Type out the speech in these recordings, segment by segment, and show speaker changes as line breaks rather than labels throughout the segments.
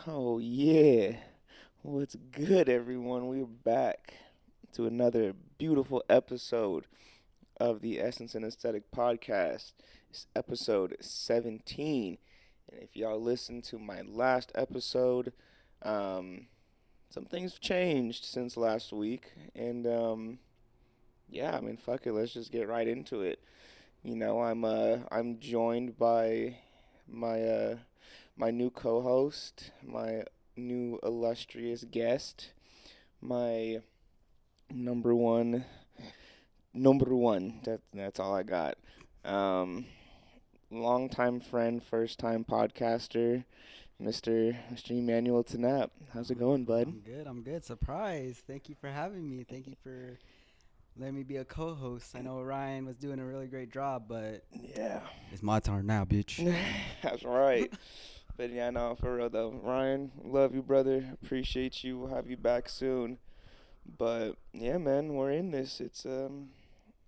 Oh, yeah. What's good, everyone? We're back to another beautiful episode of the Essence and Aesthetic podcast. It's episode 17. And if y'all listened to my last episode, um, some things have changed since last week. And yeah, I mean, fuck it. Let's just get right into it. I'm joined by my my new co-host, my new illustrious guest, my number one, number one. That's all I got. Um, Longtime friend, first time podcaster, Mister Emmanuel Tanap. How's it going, bud?
I'm good. I'm good. Surprise. Thank you for having me. Thank you for letting me be a co-host. I know Ryan was doing a really great job, but
Yeah,
it's my turn now, bitch.
that's right. But yeah, no, for real though, Ryan, love you, brother. Appreciate you. We'll have you back soon. But yeah, man, we're in this.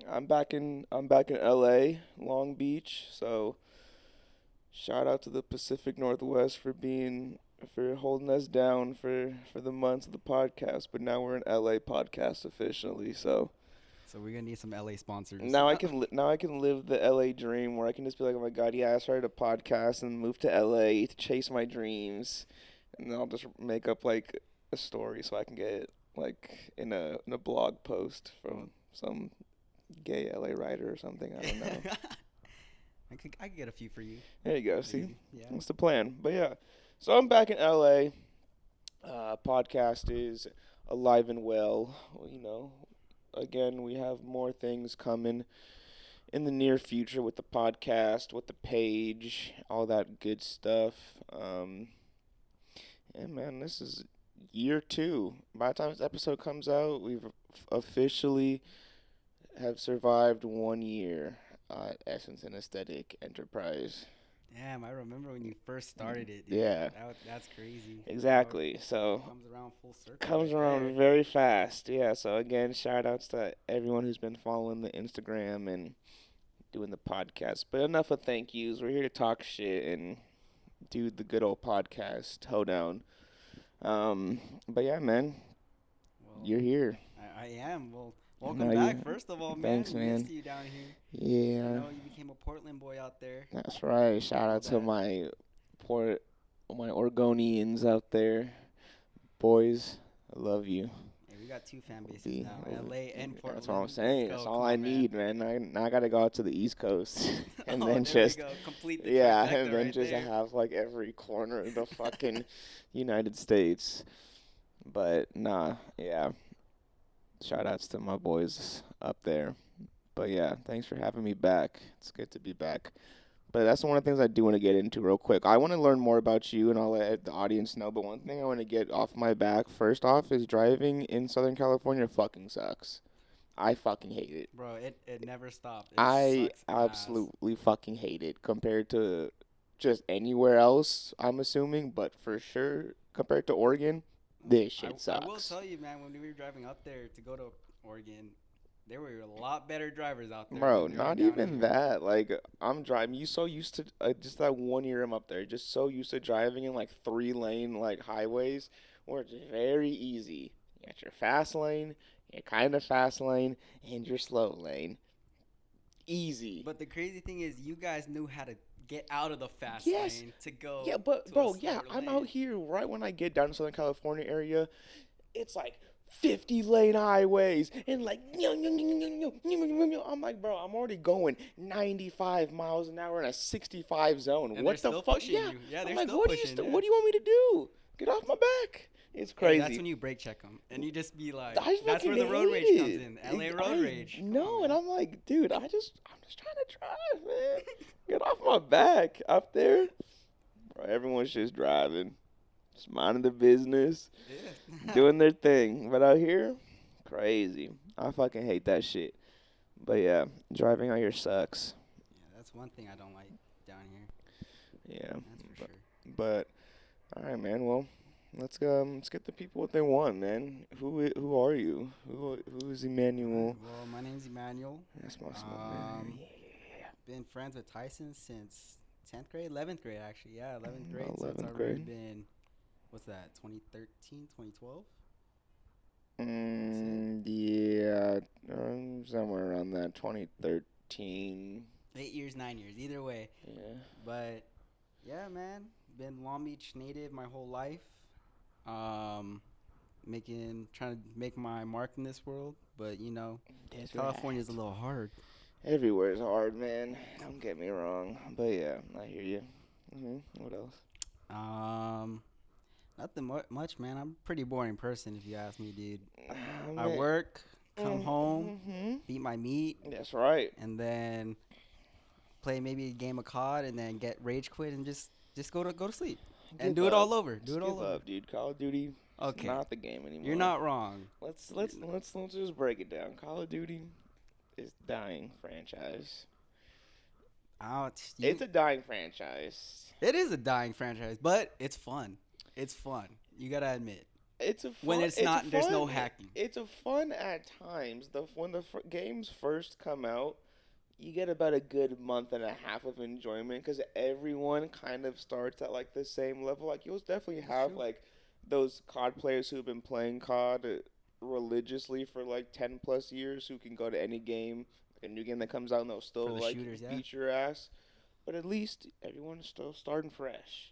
I'm back in LA, Long Beach. So shout out to the Pacific Northwest for holding us down for the months of the podcast. But now we're an LA podcast officially. So
So we're gonna need some LA sponsors.
now I can live the LA dream where I can just be like, oh my god, yeah, I started a podcast and moved to LA to chase my dreams, and then I'll just make up like a story so I can get it like in a blog post from some gay LA writer or something. I don't know.
I could get a few for you.
There you go. See,
Maybe. Yeah.
that's the plan. But yeah, so I'm back in LA. Podcast is alive and well. Again, we have more things coming in the near future with the podcast, with the page, all that good stuff. And man, this is year two. By the time this episode comes out, we've officially have survived 1 year at Essence and Aesthetic Enterprise.
Damn, I remember when you first started it, dude.
Yeah,
That's crazy.
exactly. So
Comes around full circle.
comes
Right
around
there.
very fast. Yeah. So again, shout outs to everyone who's been following the Instagram and doing the podcast. But enough of thank yous. We're here to talk shit and do the good old podcast hoedown. But yeah, man,
Well,
you're here.
I am. Well,
No,
welcome back. First of all, man.
thanks,
We
man.
missed you down here. I
Yeah,
know you became a Portland boy out there.
that's right. Shout
Know
out to
that.
poor, my Oregonians out there, boys. I love you.
Hey, we got two fan bases
Be-
now, LA and Portland.
That's what I'm
Let's
saying.
go.
That's
Come
all
on,
I
man.
need, man. Now I gotta go out to the East Coast, and
Oh,
then
there we
just
go. Complete the
yeah,
trifecta
and then
right
just
there.
have like every corner of the fucking United States. But nah, yeah. Shout outs to my boys up there. But yeah, thanks for having me back. It's good to be back. But that's one of the things I do want to get into real quick. I want to learn more about you, and I'll let the audience know. But one thing I want to get off my back first off is driving in Southern California fucking sucks. I fucking hate it.
Bro, it never stopped. It
I
sucks ass.
absolutely fucking hate it compared to just anywhere else, I'm assuming. But for sure, compared to Oregon, this shit
I will
sucks.
tell you, man, when we were driving up there to go to Oregon, there were a lot better drivers out there
Bro,
than there are
not
down
even
here.
that. Like, I'm driving. You so used to just that 1 year I'm up there. Just so used to driving in like 3 lane like highways where it's very easy. You got your fast lane, your kind of fast lane, and your slow lane. Easy.
But the crazy thing is, you guys knew how to get out of the fast
Yes.
lane to go.
Yeah, but
to a
bro, yeah,
slower
I'm
lane.
out here right when I get down to Southern California area. It's like 50 lane highways and like I'm like, bro, I'm already going 95 miles an hour in a 65 zone.
And
What
they're
the
still
fuck?
pushing
Yeah,
you. Yeah,
I'm
they're
like,
still
what do you
pushing. Yeah.
what do you want me to do? Get off my back. It's
Hey,
crazy.
that's when you brake check them, and you just be like,
I
that's where the
fucking
road
hate
rage comes
it.
in. LA road rage. Come
No,
on,
and
man.
I'm like, dude, I'm just trying to drive, man. Get off my back up there. Bro, everyone's just driving, just minding their business,
Yeah.
doing their thing. But out here, crazy. I fucking hate that shit. But yeah, driving out here sucks.
Yeah, that's one thing I don't like down here.
Yeah,
That's for sure.
but all right, man. Well, let's get the people what they want, man. Who are you? Who is Emmanuel?
Well, my name's Emmanuel.
That's my small man.
Um, Been friends with Tyson since 10th grade, 11th grade actually. Yeah, 11th grade. So it's
11th
already
grade.
been what's that? 2013, 2012?
Yeah, somewhere around that 2013.
8 years, 9 years, either way.
Yeah.
But yeah, man, been Long Beach native my whole life. Um, trying to make my mark in this world, but
That's
California's a
right.
little hard.
Everywhere's hard, man. Don't get me wrong. But yeah, I hear you. What else?
Um, Nothing much, man. I'm a pretty boring person if you ask me, dude. I
Man.
work, come home,
Mm-hmm.
eat my meat,
That's right.
and then play maybe a game of COD, and then get rage quit and just go to sleep and
Give
do it
up.
all over. Do
Just
it all
give
over.
up, dude. Call of Duty is
Okay,
not the game anymore.
you're not wrong.
Let's just break it down. Call of Duty is dying franchise.
Ouch.
It's a dying franchise.
It is a dying franchise, but it's fun. It's fun. You gotta admit.
It's a fun,
When it's not, there's no hacking.
It's a fun at times. When the games first come out, you get about a good month and a half of enjoyment because everyone kind of starts at like the same level. Like you'll definitely have
True.
like those COD players who've been playing COD religiously for like 10 plus years who can go to any game, like a new game that comes out and they'll
For
still
the
like
shooters, yeah.
beat your ass. But at least everyone's still starting fresh.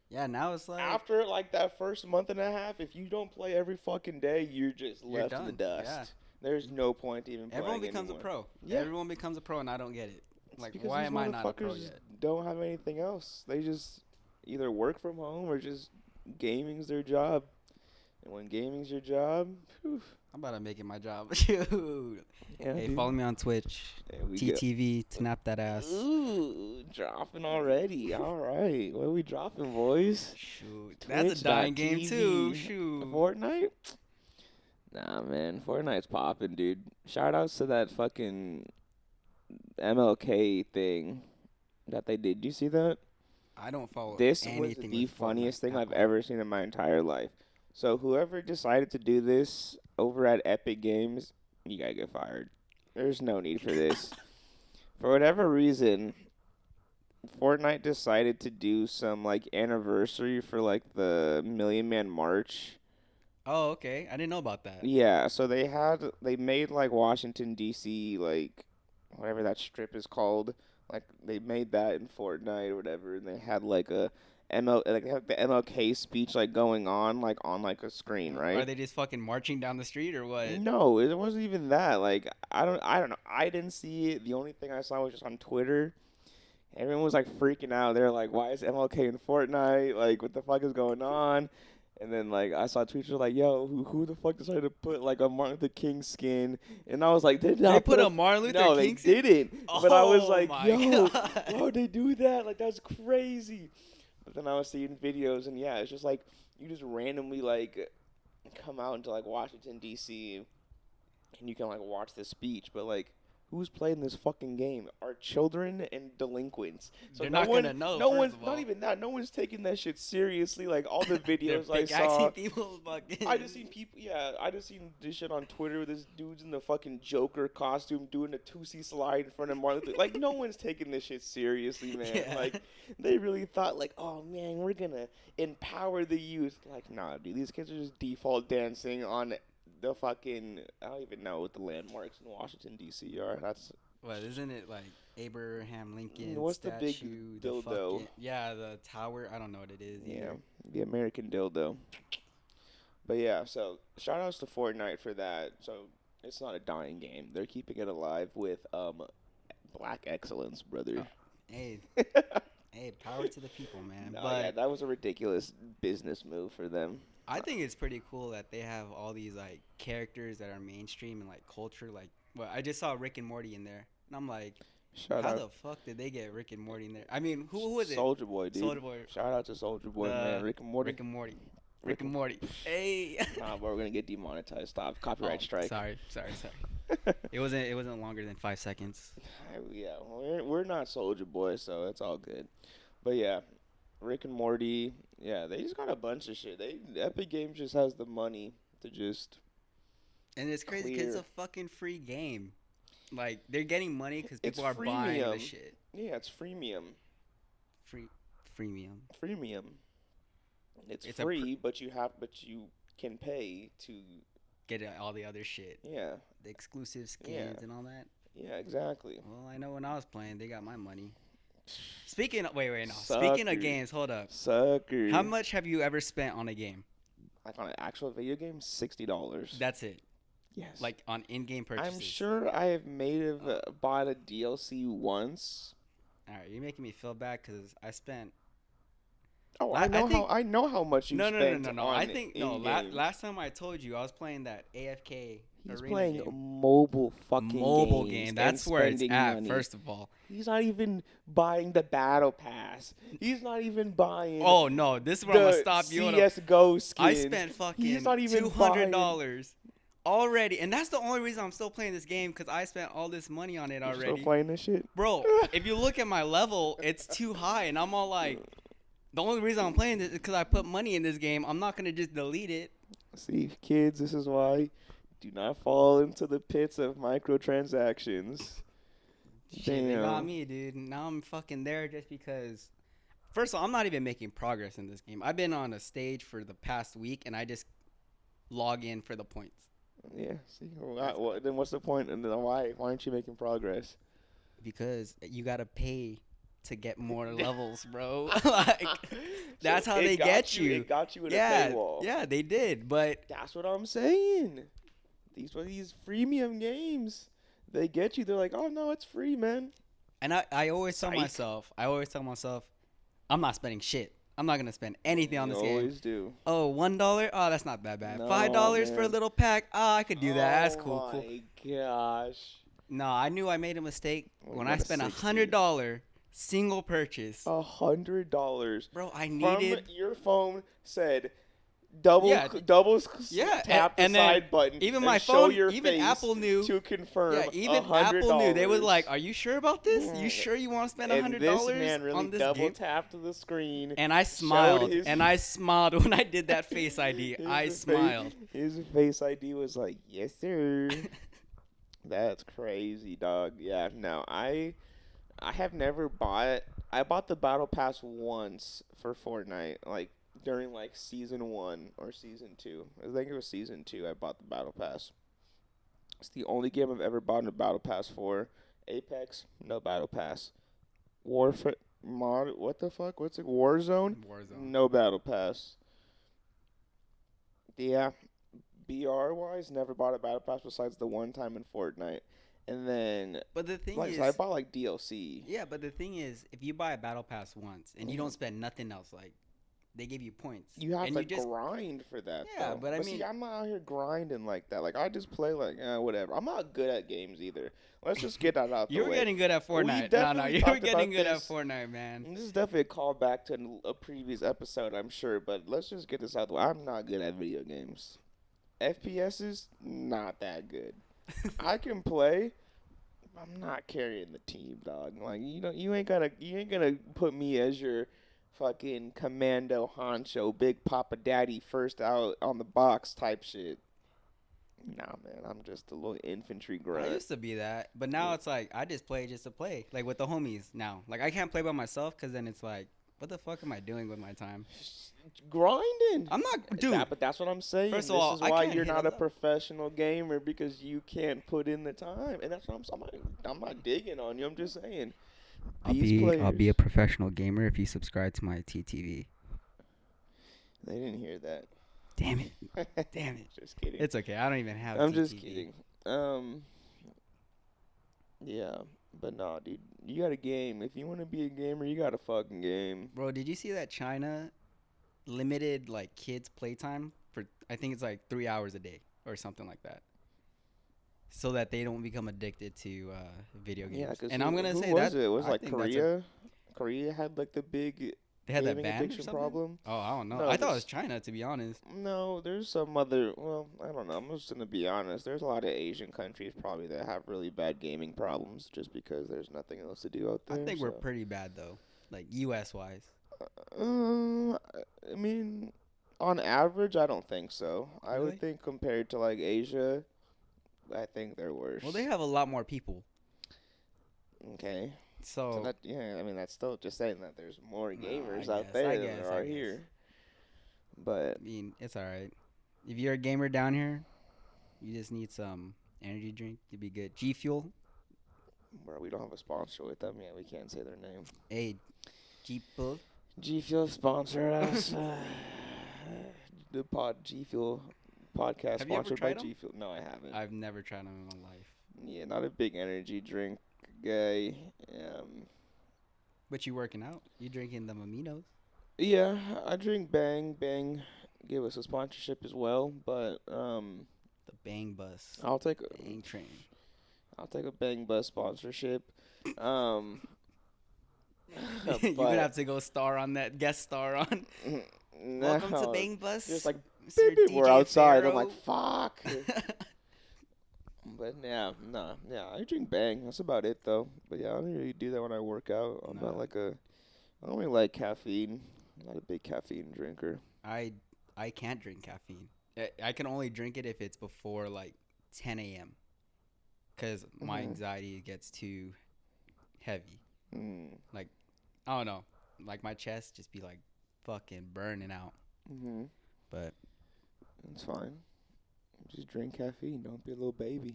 Yeah, now it's like
After like that first month and a half, if you don't play every fucking day, you're just
you're
left in the
done.
dust.
Yeah.
There's no point to even
Everyone
playing
becomes
anymore.
a pro.
Yeah.
Everyone becomes a pro, and I don't get it.
It's
Like,
because
why
these
am I not a pro
motherfuckers
yet?
don't have anything else. They just either work from home or just gaming's their job. And when gaming's your job, whew,
I'm about to make it my job. Shoot.
yeah,
Hey,
dude.
follow me on Twitch.
There we go.
TTV, snap that ass.
Ooh, dropping already. All right, what are we dropping, boys?
Shoot. That's a dying game, too. Shoot.
Fortnite? Nah, man, Fortnite's popping, dude. Shout outs to that fucking MLK thing that they did. You see that?
I don't follow
This was
anything
the
with
funniest
Fortnite
thing
at
I've
all.
ever seen in my entire life. So whoever decided to do this over at Epic Games, you gotta get fired. There's no need for this. For whatever reason, Fortnite decided to do some like anniversary for like the Million Man March.
Oh, okay. I didn't know about that.
Yeah, so they made like Washington D.C. like whatever that strip is called. Like they made that in Fortnite or whatever, and they had like a like they have the MLK speech like going on like a screen,
Are
right?
they just fucking marching down the street or what?
No, it wasn't even that. Like I don't know. I didn't see it. The only thing I saw was just on Twitter. Everyone was like freaking out. They're like, "Why is MLK in Fortnite? Like, what the fuck is going on?" And then like I saw tweets like, "Yo, who the fuck decided to put like a Martin Luther King skin?" And I was like, "Did
They
not
put a Martin Luther
no,
King
they
skin?
didn't." But I was
Oh
like,
my
"Yo,
God.
why would they do that? Like that's crazy." But then I was seeing videos, and yeah, it's just like you just randomly like come out into like Washington D.C. and you can like watch the speech, but like. Who's playing this fucking game? Are children and delinquents. So
They're
no
not
one,
gonna know,
no
first
one's
of all.
not even that. No one's taking that shit seriously. Like all the
They're
videos I
pickaxing
saw,
people fucking.
I just seen people. Yeah, I just seen this shit on Twitter. This dude's in the fucking Joker costume doing a 2C slide in front of Martin Luther. Like no one's taking this shit seriously, man.
Yeah.
Like they really thought like, oh man, we're gonna empower the youth. Like nah, dude, these kids are just default dancing on the fucking. I don't even know what the landmarks in Washington D.C. are. That's
What, isn't it like Abraham Lincoln
what's the big
statue?
dildo?
Yeah, the tower. I don't know what it is.
Yeah,
Either.
the American dildo. But yeah, so shout outs to Fortnite for that. So it's not a dying game. They're keeping it alive with black excellence, brother.
Hey, hey, power to the people, man.
No,
but
yeah, that was a ridiculous business move for them.
I think it's pretty cool that they have all these like characters that are mainstream and like culture. Like, well, I just saw Rick and Morty in there, and I'm like,
Shout
how
out
the fuck did they get Rick and Morty in there? I mean, who was it?
Soldier Boy, dude.
Soldier Boy.
Shout out to Soldier Boy, man. Rick and Morty.
Rick and Morty. Rick and Morty. Hey.
Nah, bro, we're gonna get demonetized. Stop. Copyright
Oh,
strike.
Sorry. It wasn't longer than 5 seconds.
Yeah, we're not Soldier Boy, so it's all good. But yeah, Rick and Morty. Yeah, they just got a bunch of shit. Epic Games just has the money to just.
And it's crazy because it's
Clear.
a fucking free game. Like, they're getting money because
It's
people are buying the
freemium.
shit.
Yeah, it's freemium.
Freemium.
Freemium. It's
It's
free, but you can pay to.
get all the other shit,
Yeah,
the exclusive
yeah,
skins and all that.
yeah, exactly.
Well, I know when I was playing, they got my money. Speaking of, wait, no. Speaking of
Sucker,
games, hold up. How
sucker.
much have you ever spent on a game?
Like on an actual video game, $60.
That's it.
Yes.
Like on in-game purchases.
I'm sure I have made have bought a DLC once.
All right, you're making me feel bad because I spent.
Oh,
I think
I know how much you spent
no.
on
I think no.
in-game.
Last time I told you I was playing that AFK
He's
arena
playing
game.
mobile fucking
Mobile
games
game.
and
That's where it's
spending
at.
money.
First of all.
He's not even buying the battle pass. He's not even buying.
Oh no! This is where I'm gonna
the
stop you.
CS:GO skins.
I spent fucking
He's not even
$200 already, and that's the only reason I'm still playing this game because I spent all this money on it
You're
already.
still playing this shit,
Bro, if you look at my level, it's too high, and I'm all like, the only reason I'm playing this is because I put money in this game. I'm not gonna just delete it.
See, kids, this is why. Do not fall into the pits of microtransactions.
Shit, they got
Damn.
me, dude. Now I'm fucking there just because. First of all, I'm not even making progress in this game. I've been on a stage for the past week, and I just log in for the points.
Yeah. See, then what's the point? And then why aren't you making progress?
Because you gotta pay to get more levels, bro. Like that's
So
how they get you.
It got you in a
Yeah,
paywall.
yeah, they did. But
That's what I'm saying. These freemium games, they get you. They're like, oh no, it's free, man.
and I always tell
Psych.
myself, I'm not spending shit. I'm not gonna spend anything on
You
this game.
always do.
Oh, $1? Oh, that's not that bad.
No,
$5 for a
man.
little pack? Oh, I could do that. That's cool,
Oh
cool.
my gosh.
No, I knew I made a mistake
Well,
when
you
I
got a
spent
60.
$100 single purchase.
$100.
Bro, I
From
needed.
your phone said
Yeah, yeah,
tap the
and then
side button.
even
and
my
show
phone,
your
even
face
Apple knew.
to confirm.
Yeah, even Apple knew. They was like,
$100.
"Are you sure about this? You
Mm.
sure you want to spend
And
$100
this man really
on this
double
game?"
tapped the screen.
And I
showed
smiled.
his-
And I smiled when I did that Face ID. I
his
smiled.
His face ID was like, yes, sir. That's crazy, dog. Yeah, no, I have never bought. I bought the battle pass once for Fortnite, like during like season 1 or season 2. I think it was season 2. I bought the battle pass. It's the only game I've ever bought a battle pass for. Apex, no battle pass. Warfare, what the fuck? What's it? Warzone,
Warzone.
no battle pass. Yeah, BR wise, never bought a battle pass besides the one time in Fortnite, and then
But the thing
like
is,
I bought like DLC.
yeah. But the thing is, if you buy a battle pass once and you don't spend nothing else, like they give you points.
You have
and
to
you just,
grind for that.
Yeah,
though.
but I
see,
mean-
I'm not out here grinding like that. Like I just play like whatever. I'm not good at games either. Let's just get that out the
You were
way.
getting good at Fortnite. No,
definitely
you were
talked
getting
about
good at
this.
Fortnite, man.
And this is definitely a callback to a previous episode, I'm sure. But let's just get this out the way. I'm not good at video games. FPS is not that good. I can play. I'm not carrying the team, dog. Like you ain't gonna put me as your fucking commando honcho, big papa daddy, first out on the box type shit. Nah, man, I'm just a little infantry
I
grunt.
used to be that, but now it's like I just play just to play, like with the homies now. Like I can't play by myself because then it's like, what the fuck am I doing with my time?
Grinding.
I'm not, dude.
But that's what I'm saying.
First of
This
all,
is
I
why
can't
you're
hit
not
a
a
level.
professional gamer because you can't put in the time, and that's what I'm not digging on you. I'm just saying.
I'll be a professional gamer if you subscribe to my TTV.
They didn't hear that.
Damn it. Damn it.
Just kidding.
It's okay. I don't even have.
I'm
TTV.
just kidding. Yeah, but nah, dude, you got a game. If you want to be a gamer, you got a fucking game.
Bro, did you see that China limited like kids playtime for? I think it's like 3 hours a day or something like that, so that they don't become addicted to video games.
Yeah, because
and I'm gonna say
was
that
it? It was
I
like
think that's
Korea. Korea had like the big
they had that
gaming
ban or
addiction
something?
problem.
Oh, I don't know.
No,
I thought it
this-
was China, to be honest.
No, there's some other. Well, I don't know. I'm just gonna be honest. There's a lot of Asian countries probably that have really bad gaming problems just because there's nothing else to do out there.
I think we're
so.
pretty bad though, like U.S. wise.
I mean, on average, I don't think so. I
Really?
would think compared to like Asia, I think they're worse.
Well, they have a lot more people,
Okay.
so
So that, yeah, I mean that's still just saying that there's more
No,
gamers
I
out
guess,
there
I
than
guess,
there
I
are
guess.
here. But
I mean, it's all right. If you're a gamer down here, you just need some energy drink. You'd be good. G Fuel.
bro, we don't have a sponsor with them yet. We can't say their name.
Hey, G Fuel.
G Fuel sponsor us. The G Fuel podcast
Have you ever
sponsored by
tried 'em?
G Fuel. No, I haven't.
I've never tried them in my life.
Yeah, not a big energy drink guy.
But you working out? You drinking them aminos?
Yeah, I drink Bang. Bang give us a sponsorship as well, but
The Bang Bus.
I'll take
Bang Train.
a Bang Bus sponsorship.
You're gonna have to go star on that, guest star on. Welcome to
No,
Bang Bus.
just like
Sir
beep, beep, we're
DJ
outside. I'm like,
Pharaoh.
fuck. But yeah, I drink Bang. That's about it though. But yeah, I don't really do that when I work out. I'm not like I don't really like caffeine. I'm not a big caffeine drinker.
I can't drink caffeine. I can only drink it if it's before like 10 a.m. Because my anxiety gets too heavy. Like, I don't know. Like my chest just be like fucking burning out. But
It's fine. Just drink caffeine. Don't be a little baby.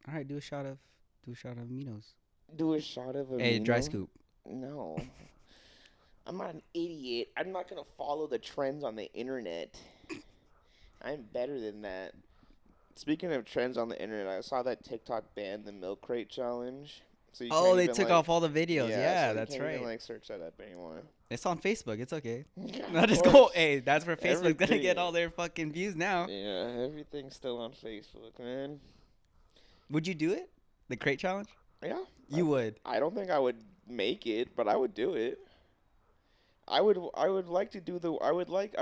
all right, do a shot of aminos.
Do a shot of a
Hey, dry scoop.
No. I'm not an idiot. I'm not going to follow the trends on the internet. I'm better than that. Speaking of trends on the internet, I saw that TikTok banned the milk crate challenge. So you
Oh,
can't
they
even,
took
like,
off all the videos. Yeah,
so
that's
you can't
right.
even, like, search that up anymore.
It's on Facebook. It's okay.
Yeah,
I'll
of
just
course.
go. Hey, that's where Facebook's gonna
Everything.
get all their fucking views now.
Yeah, everything's still on Facebook, man.
Would you do it? The crate challenge?
Yeah.
You would.
I don't think I would make it, but I would do it. I would like to do I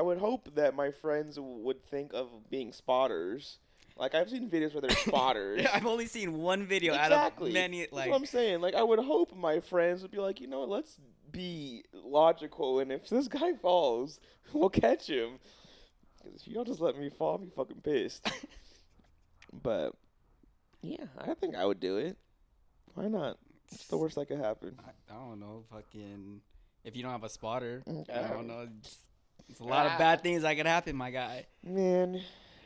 would hope that my friends would think of being spotters. Like I've seen videos where they're spotters.
Yeah, I've only seen one video
Exactly.
out of many.
That's
Like,
what I'm saying. Like I would hope my friends would be like, you know, let's be logical, and if this guy falls, we'll catch him. Because if you don't just let me fall, I'll be fucking pissed. But yeah, I think I would do it. Why not? What's the worst that could happen?
I don't know. Fucking. If you don't have a spotter,
Okay.
I don't know. It's a lot of bad things that could happen, my guy.
Man,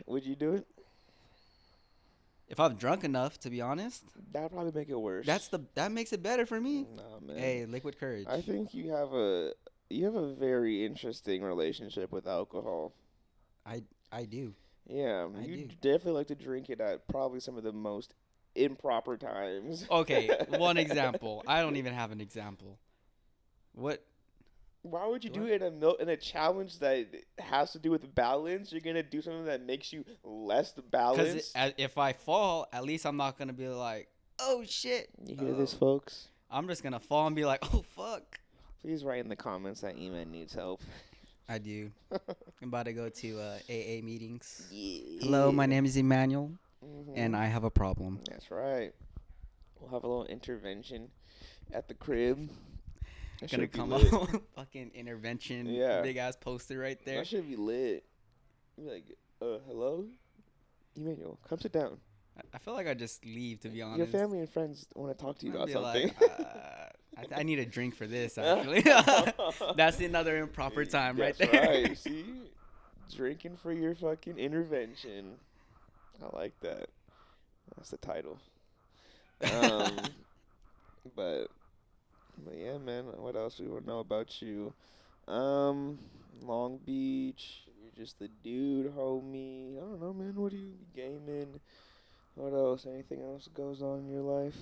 would you do it?
If I'm drunk enough, to be honest,
That'd probably make it worse.
that makes it better for me.
Nah, man.
Hey, liquid courage.
I think you have a very interesting relationship with alcohol.
I do.
Yeah,
I
you
do.
definitely like to drink it at probably some of the most improper times.
Okay, one example. I don't even have an example. What?
Why would you do
What?
it in a challenge that has to do with balance? You're gonna do something that makes you less balanced.
Because if I fall, at least I'm not gonna be like, oh shit.
You hear this, folks?
I'm just gonna fall and be like, oh fuck.
Please write in the comments that Eman needs help.
I do. I'm about to go to AA meetings.
Yeah.
Hello, my name is Emmanuel,
Mhm.
and I have a problem.
That's right. We'll have a little intervention at the crib. That
Gonna
should be
come
lit.
up, fucking intervention,
Yeah.
big ass poster right there.
That should be lit. Be like, hello? Emmanuel, come sit down.
I feel like I just leave, to be honest.
Your family and friends want to talk to you
I'd
about
be
something.
like, I need a drink for this, actually. That's another improper time right there.
That's right. See? Drinking for your fucking intervention. I like that. That's the title. But yeah, man. What else we want to know about you? Long Beach. You're just the dude, homie. I don't know, man. What do you be gaming? What else? Anything else goes on in your life?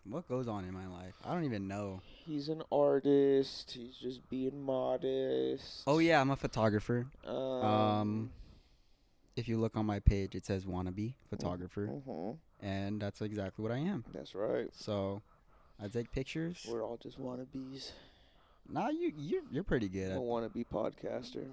What goes on in my life? I don't even know.
He's an artist. He's just being modest.
Oh yeah, I'm a photographer. If you look on my page, it says wannabe photographer, and that's exactly what I am.
That's right.
So, I take pictures.
We're all just wannabes.
Nah, you're pretty good.
I'm a
At
wannabe podcaster.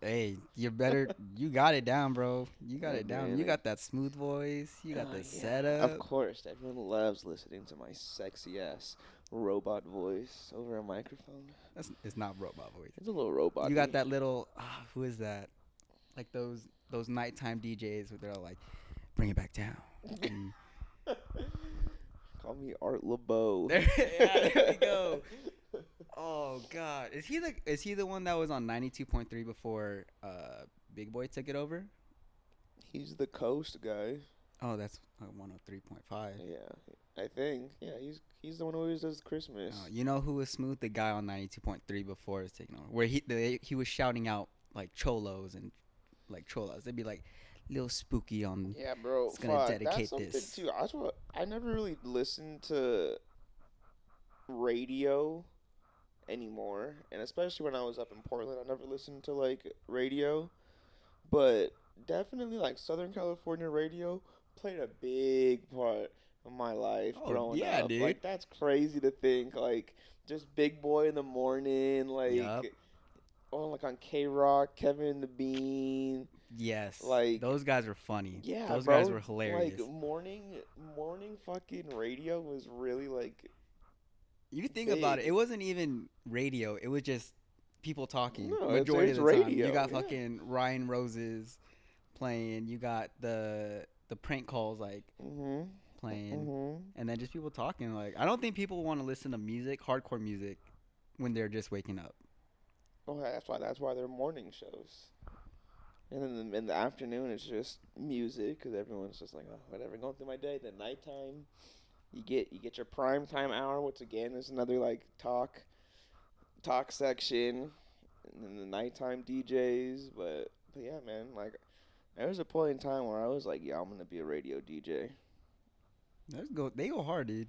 Hey, you're better. You got it down, bro. You got
Yeah,
it down.
man.
You got that smooth voice. You got the
Yeah,
setup.
Of course, everyone loves listening to my sexy ass robot voice over a microphone.
It's not robot voice.
It's a little robot.
You got that little. Who is that? Like those nighttime DJs where they're all like, "Bring it back down." And
Call me Art LeBeau.
Yeah, there we go. Oh God, is he the one that was on 92.3 before Big Boy took it over?
He's the coast guy.
Oh, that's 103.5.
Yeah, I think. Yeah, he's the one who always does Christmas.
You know who was smooth? The guy on 92.3 before it's taken over, where he was shouting out like cholos and like cholas. They'd be like, "Little spooky on."
Yeah, bro.
It's gonna
Fuck, that's
dedicate
something
this.
too. I never really listened to radio anymore, and especially when I was up in Portland, I never listened to like radio. But definitely like Southern California radio played a big part of my life
Oh
growing
yeah,
up.
dude.
Like that's crazy to think. Like just Big Boy in the morning,
Yup.
like on K Rock, Kevin the Bean.
Yes.
Like
Those guys were funny.
yeah,
Those
bro.
guys were hilarious.
Like morning fucking radio was really like
You think about it,
big.
it wasn't even radio. It was just people talking.
No,
Majority
it's
of the time,
radio.
you got
Yeah.
fucking Ryan Roses playing. You got the prank calls like
Mhm.
playing,
Mhm.
and then just people talking. Like I don't think people want to listen to music, hardcore music, when they're just waking up.
Oh, that's why they're morning shows. And then in the afternoon, it's just music because everyone's just like, oh, whatever, going through my day. The nighttime, you get your prime time hour, which again is another like talk section, and then the nighttime DJs. But yeah, man, like there was a point in time where I was like, yeah, I'm gonna be a radio DJ.
They go hard, dude.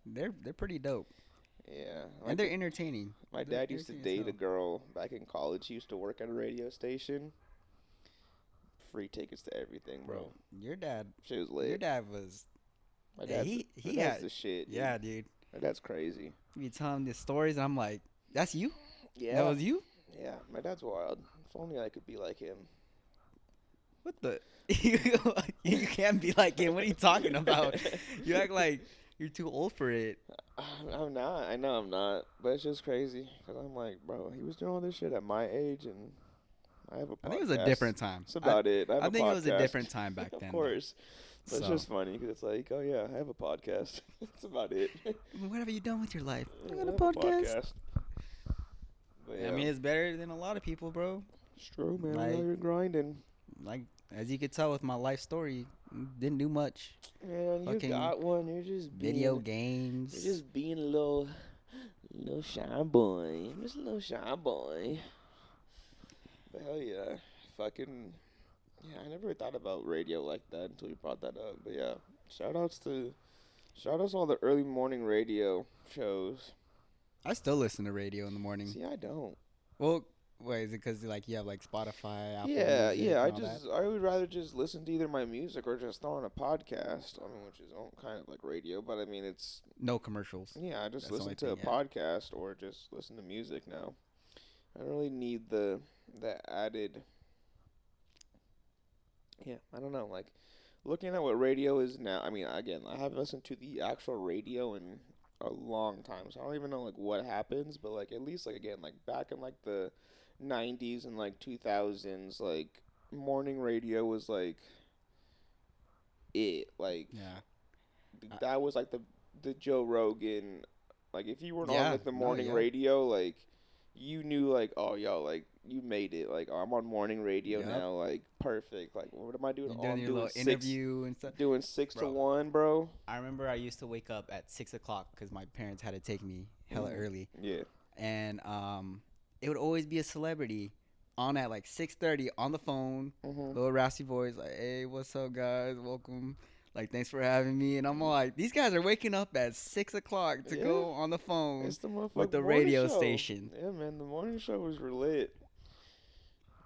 They're pretty dope,
Yeah,
and they're entertaining.
my
They're
dad used to
entertaining as
date a
hell.
girl back in college. She used to work at a radio station. Free tickets to everything, bro.
Your dad,
She was
your
lit.
dad was.
My
Yeah,
dad's
he
my dad's
had.
the shit. Dude.
Yeah, dude.
My dad's crazy.
You tell him the stories, and I'm like, that's you.
Yeah.
That was you.
Yeah, my dad's wild. If only I could be like him.
What the? You can't be like him. What are you talking about? You act like you're too old for it.
I'm not. I know I'm not. But it's just crazy. Because I'm like, bro, he was doing all this shit at my age, and I have a podcast.
I think it was a different time.
That's about it. I
think it was a different time back then.
Of course. But it's
So.
just funny because it's like, oh, yeah, I have a podcast. That's about it.
What have you done with your life? I got
I
a
have
podcast.
But
I
yeah,
mean, it's better than a lot of people, bro.
it's true, man.
like-
You're grinding.
Like, as you could tell with my life story, didn't do much.
Man, you
Fucking
got one. You're just
Video
being,
games.
You're just being a little shy boy. I'm just a little shy boy. But hell yeah, fucking yeah. I never thought about radio like that until you brought that up. But yeah, shout outs to all the early morning radio shows.
I still listen to radio in the morning.
See, I don't.
Well, wait, is it because like you have like Spotify, Apple
Yeah,
Music,
yeah.
and all that?
I would rather just listen to either my music or just throw on a podcast. I mean, which is kind of like radio, but I mean it's
No commercials.
yeah. I just
That's the
listen
only
to a
thing, yeah.
podcast or just listen to music now. I don't really need the added. Yeah, I don't know. Like looking at what radio is now. I mean, again, I haven't listened to the actual radio in a long time, so I don't even know like what happens. But like at least like again like back in like the 90s and like 2000s, like morning radio was like it. Like
Yeah.
that was like the Joe Rogan. Like if you weren't on
Yeah,
like the
no,
morning
yeah.
radio, like you knew like oh yo like you made it. Like oh, I'm on morning radio
Yep.
now. Like perfect. Like what am I doing?
You're
Oh, I'm
doing your
doing
little
six.
interview and stuff.
Doing 6 to
Bro.
1, bro.
I remember I used to wake up at 6 o'clock because my parents had to take me hella
Mhm.
early,
Yeah.
and it would always be a celebrity on at like 6:30 on the phone,
Mhm.
little raspy voice like, "Hey, what's up, guys? Welcome. Like, thanks for having me." And I'm like, these guys are waking up at 6 o'clock to
Yeah.
go on the phone
It's the motherfucking
with the
morning
radio
show.
station.
Yeah, man, the morning shows were lit.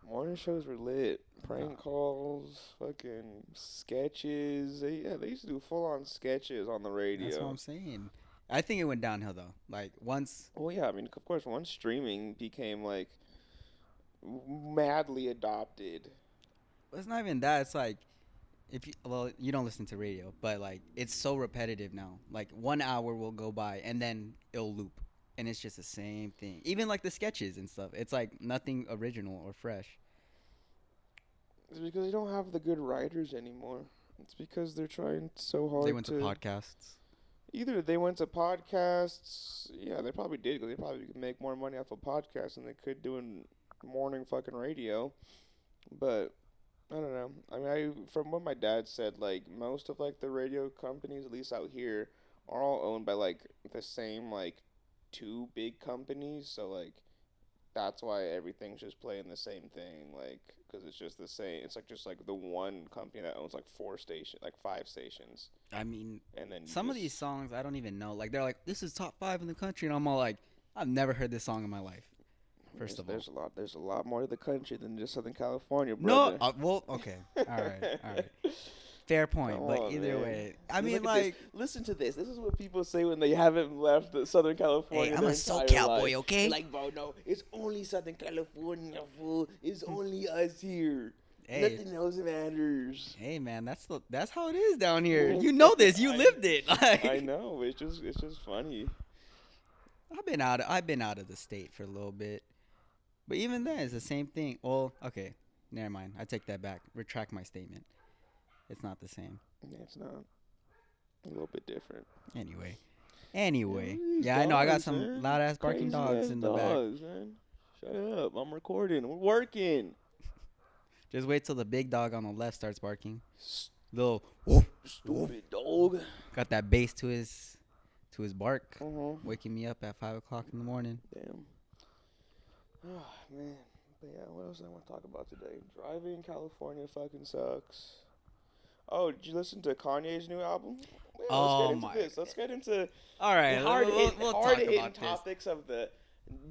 Morning shows were lit. Prank calls, fucking sketches. They used to do full on sketches on the radio.
That's what I'm saying. I think it went downhill though. Like once,
Well, yeah, I mean, of course, once streaming became like madly adopted.
it's not even that. It's like you don't listen to radio, but like it's so repetitive now. Like 1 hour will go by and then it'll loop, and it's just the same thing. Even like the sketches and stuff, it's like nothing original or fresh.
It's because they don't have the good writers anymore. It's because they're trying so hard
They went to podcasts.
either they went to podcasts. Yeah, they probably did because they probably could make more money off of podcasts than they could doing morning fucking radio. But I don't know. I mean, from what my dad said, like most of like the radio companies, at least out here, are all owned by like the same like two big companies. So like that's why everything's just playing the same thing, like because it's just the same. It's like just like the one company that owns like five stations.
I mean,
And then
some of these songs I don't even know. Like they're like, this is top 5 in the country, and I'm all like, I've never heard this song in my life. First of all,
there's a lot more to the country than just Southern California,
no,
brother.
well, okay, all right. Fair point,
Come
but
on,
either
man.
way, I
See,
mean,
look at
like,
this. Listen to this. This is what people say when they haven't left Southern California.
hey, I'm
their
a soul
entire
cowboy,
life.
okay?
They're like, bro, no, it's only Southern California, fool. It's only us here.
Hey.
Nothing else matters.
Hey, man, that's how it is down here. You know this. You lived it. Like,
I know. It's just funny.
I've been out of the state for a little bit, but even then, it's the same thing. Well, okay, never mind. I take that back. Retract my statement. It's not the same.
Yeah, it's not. A little bit different.
Anyway,
Yeah,
I know. I got
dogs,
some
man.
loud ass barking
Crazy
dogs
ass
in the
dogs, man. Shut up. I'm recording. We're working.
back. Just wait till the big dog on the left starts barking. Little
Stupid dog.
got that bass to his bark,
Mm-hmm.
waking me up at 5 o'clock in the morning.
Damn. Oh, man. But yeah, what else I want to talk about today? Driving in California fucking sucks. Oh, did you listen to Kanye's new album? Yeah,
Oh,
let's get into
my
this. Let's get into
All right, we'll talk
hard-hitting
about this.
topics of the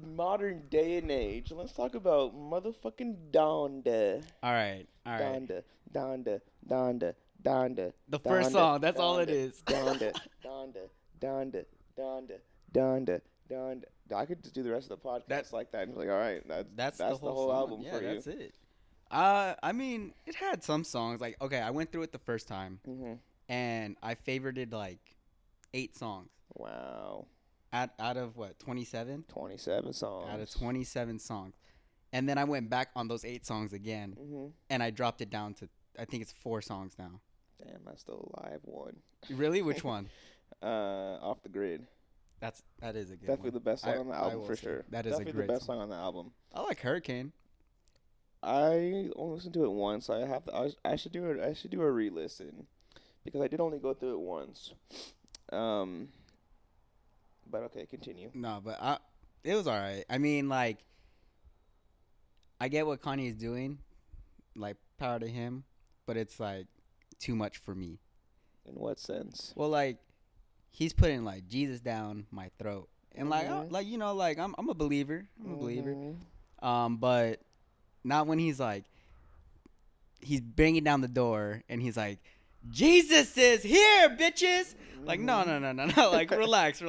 modern day and age. Let's talk about motherfucking Donda.
All right.
Donda, Donda, Donda, Donda.
The first
Donda,
song, that's all it
Donda,
is.
Donda, Donda, Donda, Donda, Donda, Donda. I could just do the rest of the podcast like that and be like, all right, that's the whole
song.
album
Yeah,
for you.
that's it. I mean, it had some songs. Like, okay, I went through it the first time, and I favorited like 8 songs.
Wow.
Out of what, 27?
27 songs.
Out of 27 songs. And then I went back on those 8 songs again, and I dropped it down to, I think it's 4 songs now.
Damn, I still alive one.
Really? Which one?
Off the Grid.
That is a good
Definitely
one.
the best song on the
I
album
will
for
say
sure.
that is
Definitely
a great
the best
song.
song on the album.
I like Hurricane.
I only listened to it once. I should do a re-listen because I did only go through it once. But okay, continue.
No, but it was all right. I mean, like, I get what Kanye is doing, like, power to him, but it's like too much for me.
In what sense?
Well, like, he's putting like Jesus down my throat, and like, you know, like I'm a believer. I'm a believer. But not when he's he's banging down the door and he's like, Jesus is here, bitches. Like, no. Like, relax.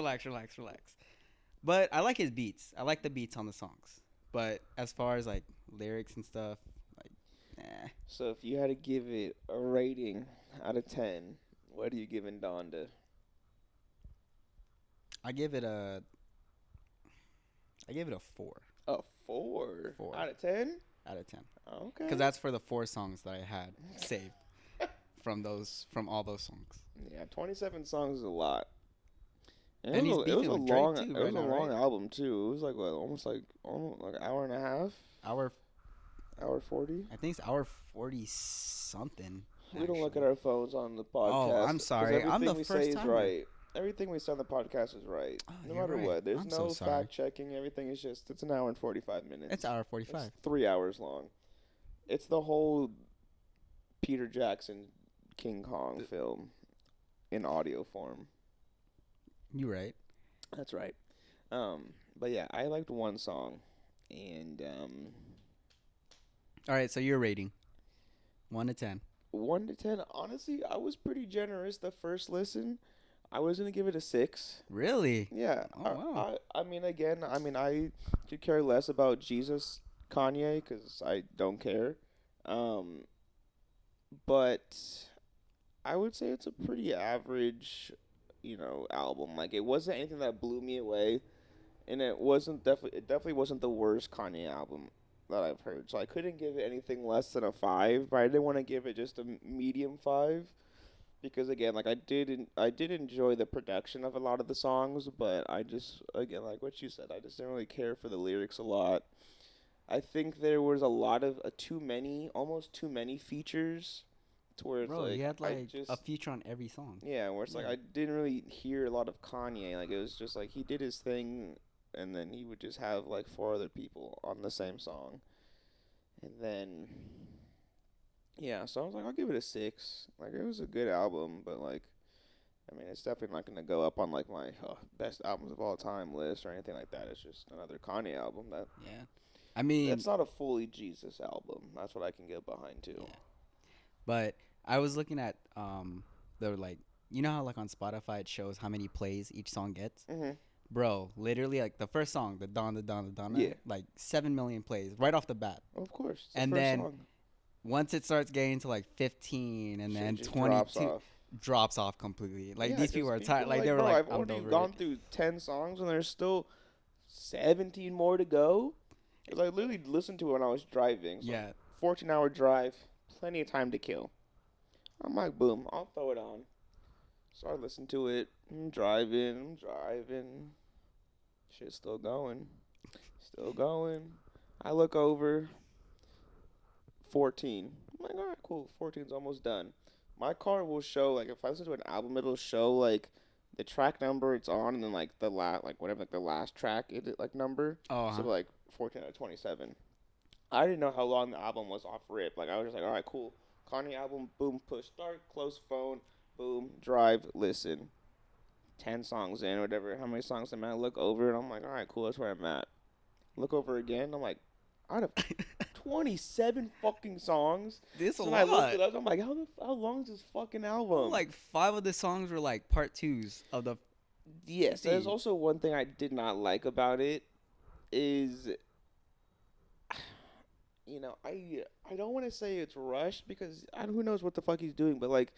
But I like his beats. I like the beats on the songs. But as far as like lyrics and stuff, like, eh.
So if you had to give it a rating out of 10, what are you giving Donda?
I give it a 4.
A 4?
4.
Out of 10?
Out of 10.
Okay.
Because that's for the 4 songs that I had saved from all those songs.
Yeah, 27 songs is a lot.
And
it
he's
was
beefing
a
with Drake
long,
too
it
right
was
now,
a long
right?
album too. It was like what, almost like an hour and a half,
Hour
40.
I think it's hour 40 something.
We don't look at
actually.
our phones on the podcast.
I'm
'cause
sorry. I'm the
everything we
first
say is
timer.
right. Everything we say on the podcast is right.
Oh,
No
you're
matter
right.
what. There's
I'm
no
so sorry.
fact checking. Everything is just, it's an hour and 45 minutes.
It's hour
It's
45.
3 hours long. It's the whole Peter Jackson King Kong film in audio form.
You right.
That's right. But yeah, I liked one song, and
All right, so your rating. 1 to 10.
1 to 10. Honestly, I was pretty generous the first listen. I was gonna give it a 6.
Really?
Yeah.
Oh, wow.
I mean, again, I could care less about Jesus Kanye because I don't care. But I would say it's a pretty average, album. Like, it wasn't anything that blew me away, and it definitely wasn't the worst Kanye album that I've heard. So I couldn't give it anything less than a 5, but I didn't want to give it just a medium 5. because again, like I did enjoy the production of a lot of the songs, but I just again like what you said, I just didn't really care for the lyrics a lot. I think there was a lot of too many, almost too many features, to where it's
Bro, he
like
had
I
like a
just
feature on every song.
yeah, where it's like
Yeah.
I didn't really hear a lot of Kanye. Like it was just like he did his thing, and then he would just have like four other people on the same song, and then yeah, so I was like, I'll give it a 6. Like it was a good album, but like I mean, it's definitely not gonna go up on like my best albums of all time list or anything like that. It's just another Kanye album.
Yeah. I mean,
That's not a fully Jesus album. That's what I can get behind too.
yeah. But I was looking at the like you know how like on Spotify it shows how many plays each song gets?
Mhm.
Bro, literally like the first song, the Donda Donda Donda,
Yeah.
like 7 million plays right off the bat.
Of course, it's the
And
first
then
song.
once it starts getting to like 15 and
Shit
then
just drops
22
off.
drops off completely. Like
Yeah,
these people
because
are
people
tired. Like they
like,
were
bro,
like,
I've
I'm
already
over
gone
it.
through 10 songs and there's still 17 more to go. Because I literally listened to it when I was driving. So
Yeah.
14-hour drive, plenty of time to kill. I'm like, boom, I'll throw it on. So I listen to it. I'm driving. Shit's still going. Still going. I look over. 14. I'm like, all right, cool. 14's almost done. My car will show, like, if I listen to an album, it'll show, like, the track number it's on and then, like, the last, like, whatever, like, the last track, like, number.
Oh,
So, like, 14 out of 27. I didn't know how long the album was off rip. Like, I was just like, all right, cool. Kanye album, boom, push start, close phone, boom, drive, listen. 10 songs in, or whatever, how many songs am I? Look over, and I'm like, all right, cool, that's where I'm at. Look over again, I'm like, out of 27 fucking songs.
this a
So then I looked
lot.
it up, I'm like, how long is this fucking album?
Like 5 of the songs were like part 2s of the
yes, there's
50.
also one thing I did not like about it is, I don't want to say it's rushed because who knows what the fuck he's doing, but like,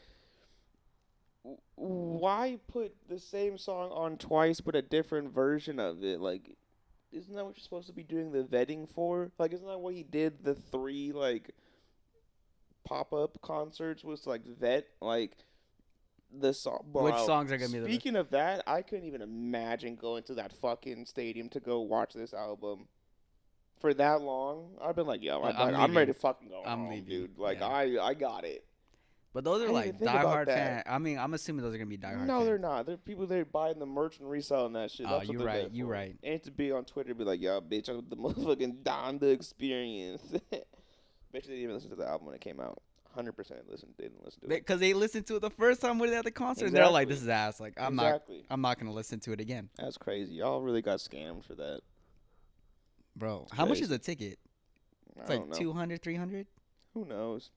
why put the same song on twice but a different version of it? Like, isn't that what you're supposed to be doing the vetting for? Like, isn't that what he did the 3 like pop up concerts was to, like, vet like the song?
Which
Bro,
songs are gonna be the
speaking of that, I couldn't even imagine going to that fucking stadium to go watch this album for that long. I've been like, yo, I'm ready to fucking go
I'm
home,
leaving.
dude. Like,
Yeah.
I got it.
But those
I
are
didn't
like
even think about
diehard
that.
fan. I mean, I'm assuming those are gonna be diehard.
No,
fans.
they're not. They're people that are buying the merch and reselling that shit.
Oh,
That's what
you
they're
right.
there
You
for.
right.
And to be on Twitter, be like, yo, bitch, I'm the motherfucking Donda experience. Bet you they didn't even listen to the album when it came out. 100% didn't listen to it.
Because they listened to it the first time when they at the concert, and they're like,
Exactly.
"This is ass." Like,
Exactly.
I'm not gonna listen to it again,
That's crazy. Y'all really got scammed for that.
bro. How much is
Crazy.
a ticket?
I
It's
don't
like
know.
200, 300.
Who knows?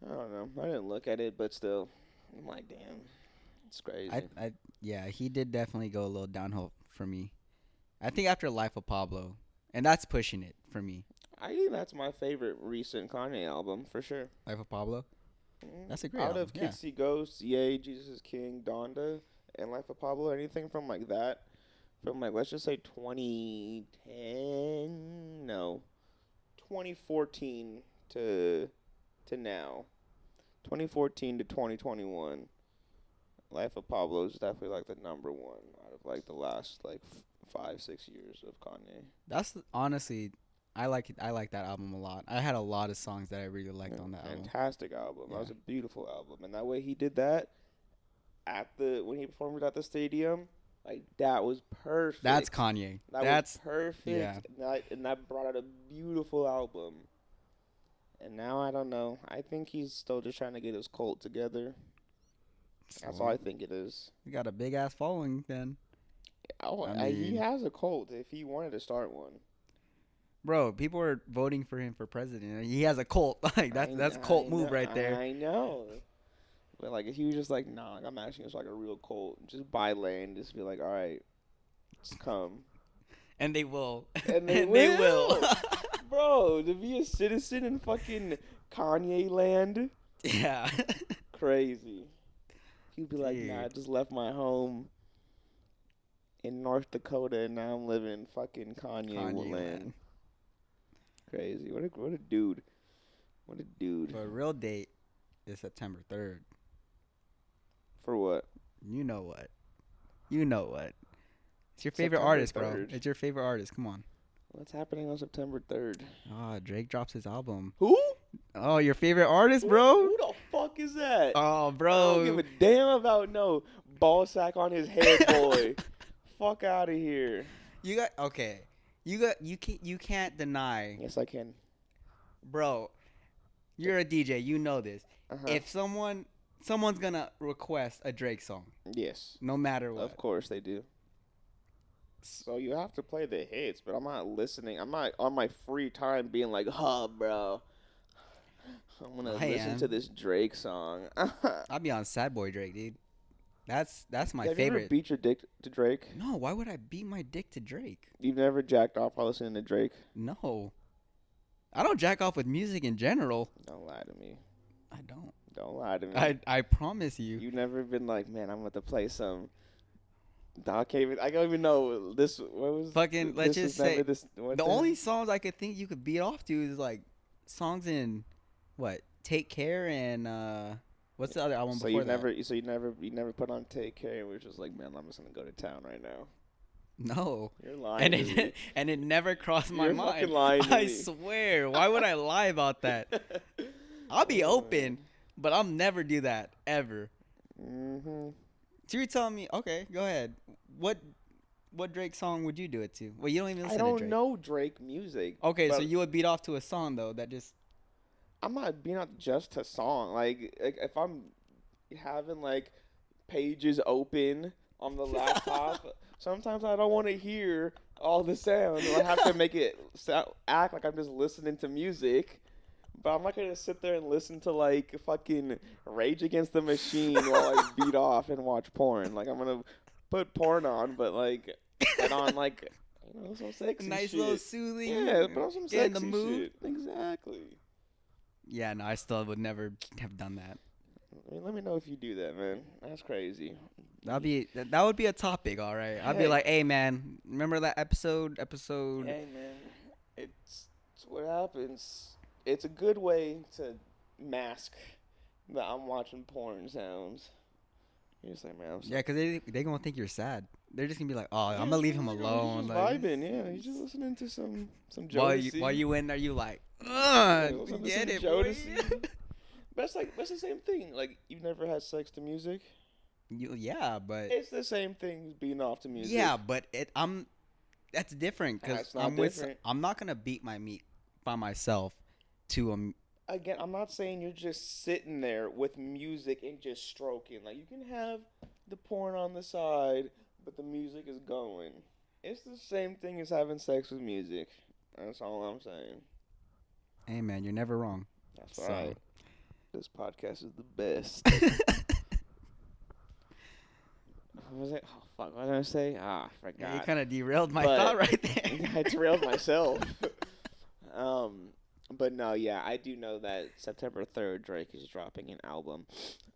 I don't know. I didn't look at it, but still, I'm like, damn, it's crazy.
Yeah, he did definitely go a little downhill for me. I think after Life of Pablo, and that's pushing it for me.
I think that's my favorite recent Kanye album for sure.
Life of Pablo. That's a great
Out
album.
of
Yeah.
Kids See Ghosts, Yay, Jesus is King, Donda, and Life of Pablo, anything from like that, from like let's just say 2010, no, 2014 to now, 2014 to 2021. Life of Pablo is definitely like the number one out of like the last like 5-6 years of Kanye.
That's honestly, I like it. I like that album a lot. I had a lot of songs that I really liked on that album.
Fantastic album. That was
Yeah.
a beautiful album, and that way he did that when he performed it at the stadium, like that was perfect.
That's Kanye.
That's perfect.
yeah.
And that brought out a beautiful album. And now I don't know. I think he's still just trying to get his cult together. That's all I think it is.
We got a big ass following then.
He
mean-
has a cult if he wanted to start one.
Bro, people are voting for him for president. He has a cult. Like that's a cult move right there.
I know. But like if he was just like, nah, like, I'm actually just like a real cult. Just buy land, just be like, all right, just come.
And they will.
And they will. Bro, to be a citizen in fucking Kanye land,
Yeah.
crazy. He'd be like, nah, I
Dude.
just left my home in North Dakota and now I'm living in fucking Kanye land.
land.
Crazy. What a dude. What a dude.
But real date is September 3rd.
For what?
You know what? You know what? It's your favorite
September
artist, bro.
3rd.
It's your favorite artist. Come on.
What's happening on September 3rd?
Oh, Drake drops his album.
Who?
Oh, your favorite artist, bro?
Who the fuck is that?
Oh,
I
bro.
don't give a damn about no ball sack on his head, boy. Fuck out of here.
You got okay. You can't deny,
Yes, I can.
bro. You're a DJ. You know this.
Uh-huh.
If someone's gonna request a Drake song,
Yes,
no matter what.
of course they do. So you have to play the hits, but I'm not listening. I'm not on my free time being like, huh, bro. I'm gonna listen to this Drake song.
I'll be on Sad Boy Drake, dude. That's my
Have
favorite.
you ever beat your dick to Drake?
No, why would I beat my dick to Drake?
You've never jacked off while listening to Drake?
No. I don't jack off with music in general.
Don't lie to me.
I don't.
Don't lie to me.
I promise you.
You've never been like, man, I'm about to play some. I don't even know this. What was
Fucking,
this
let's
is
just say,
never this, what
the only songs I could think you could beat off to is like songs in what? Take Care and what's the other album
So
before
you
that?
you never put on Take Care, which was like, man, I'm just gonna go to town right now.
No.
You're lying.
And
to me.
it never crossed my
You're
mind.
fucking lying to
I
me.
swear. Why would I lie about that? I'll be open, but I'll never do that ever.
Mm-hmm.
So you're telling me, okay, go ahead. What Drake song would you do it to? Well, you don't even
I
listen to
don't
Drake.
know Drake music.
Okay, so
but
you would beat off to a song though that just
I'm not being out just to song. Like if I'm having like pages open on the laptop, sometimes I don't want to hear all the sounds. I have to make it act like I'm just listening to music. But I'm not gonna sit there and listen to like fucking Rage Against the Machine while I beat off and watch porn. Like I'm gonna put porn on, but like and on like some sexy
nice
shit.
little soothing.
Yeah, but on some
get in
sexy
the mood.
shit. Exactly.
Yeah, no, I still would never have done that.
I mean, let me know if you do that, man. That's crazy.
That would be a topic, all right. I'd be
Hey.
like, hey man, remember that episode?
Hey, man, it's what happens. It's a good way to mask that I'm watching porn sounds. You're just like, man, I'm
Yeah, because they gonna think you're sad. They're just gonna be like, oh,
Yeah,
I'm gonna leave him
he's
alone.
just
Like,
vibing, yeah. He's just listening to some Jodeci.
while you in there, you like,
Listen to
get
some
it,
Jodeci.
boy.
That's the same thing. Like, you've never had sex to music.
Yeah, but
It's the same thing as being off to music.
yeah, but that's different because
That's not different.
I'm not gonna beat my meat by myself to
Again, I'm not saying you're just sitting there with music and just stroking. Like, you can have the porn on the side, but the music is going. It's the same thing as having sex with music. That's all I'm saying.
Hey man, you're never wrong.
That's
So-
right. This podcast is the best. What was it? Oh, fuck. What was I going to say? Ah, I forgot.
Yeah, you kind of derailed my
But-
thought right there.
I derailed myself. But no, yeah, I do know that September 3rd, Drake is dropping an album.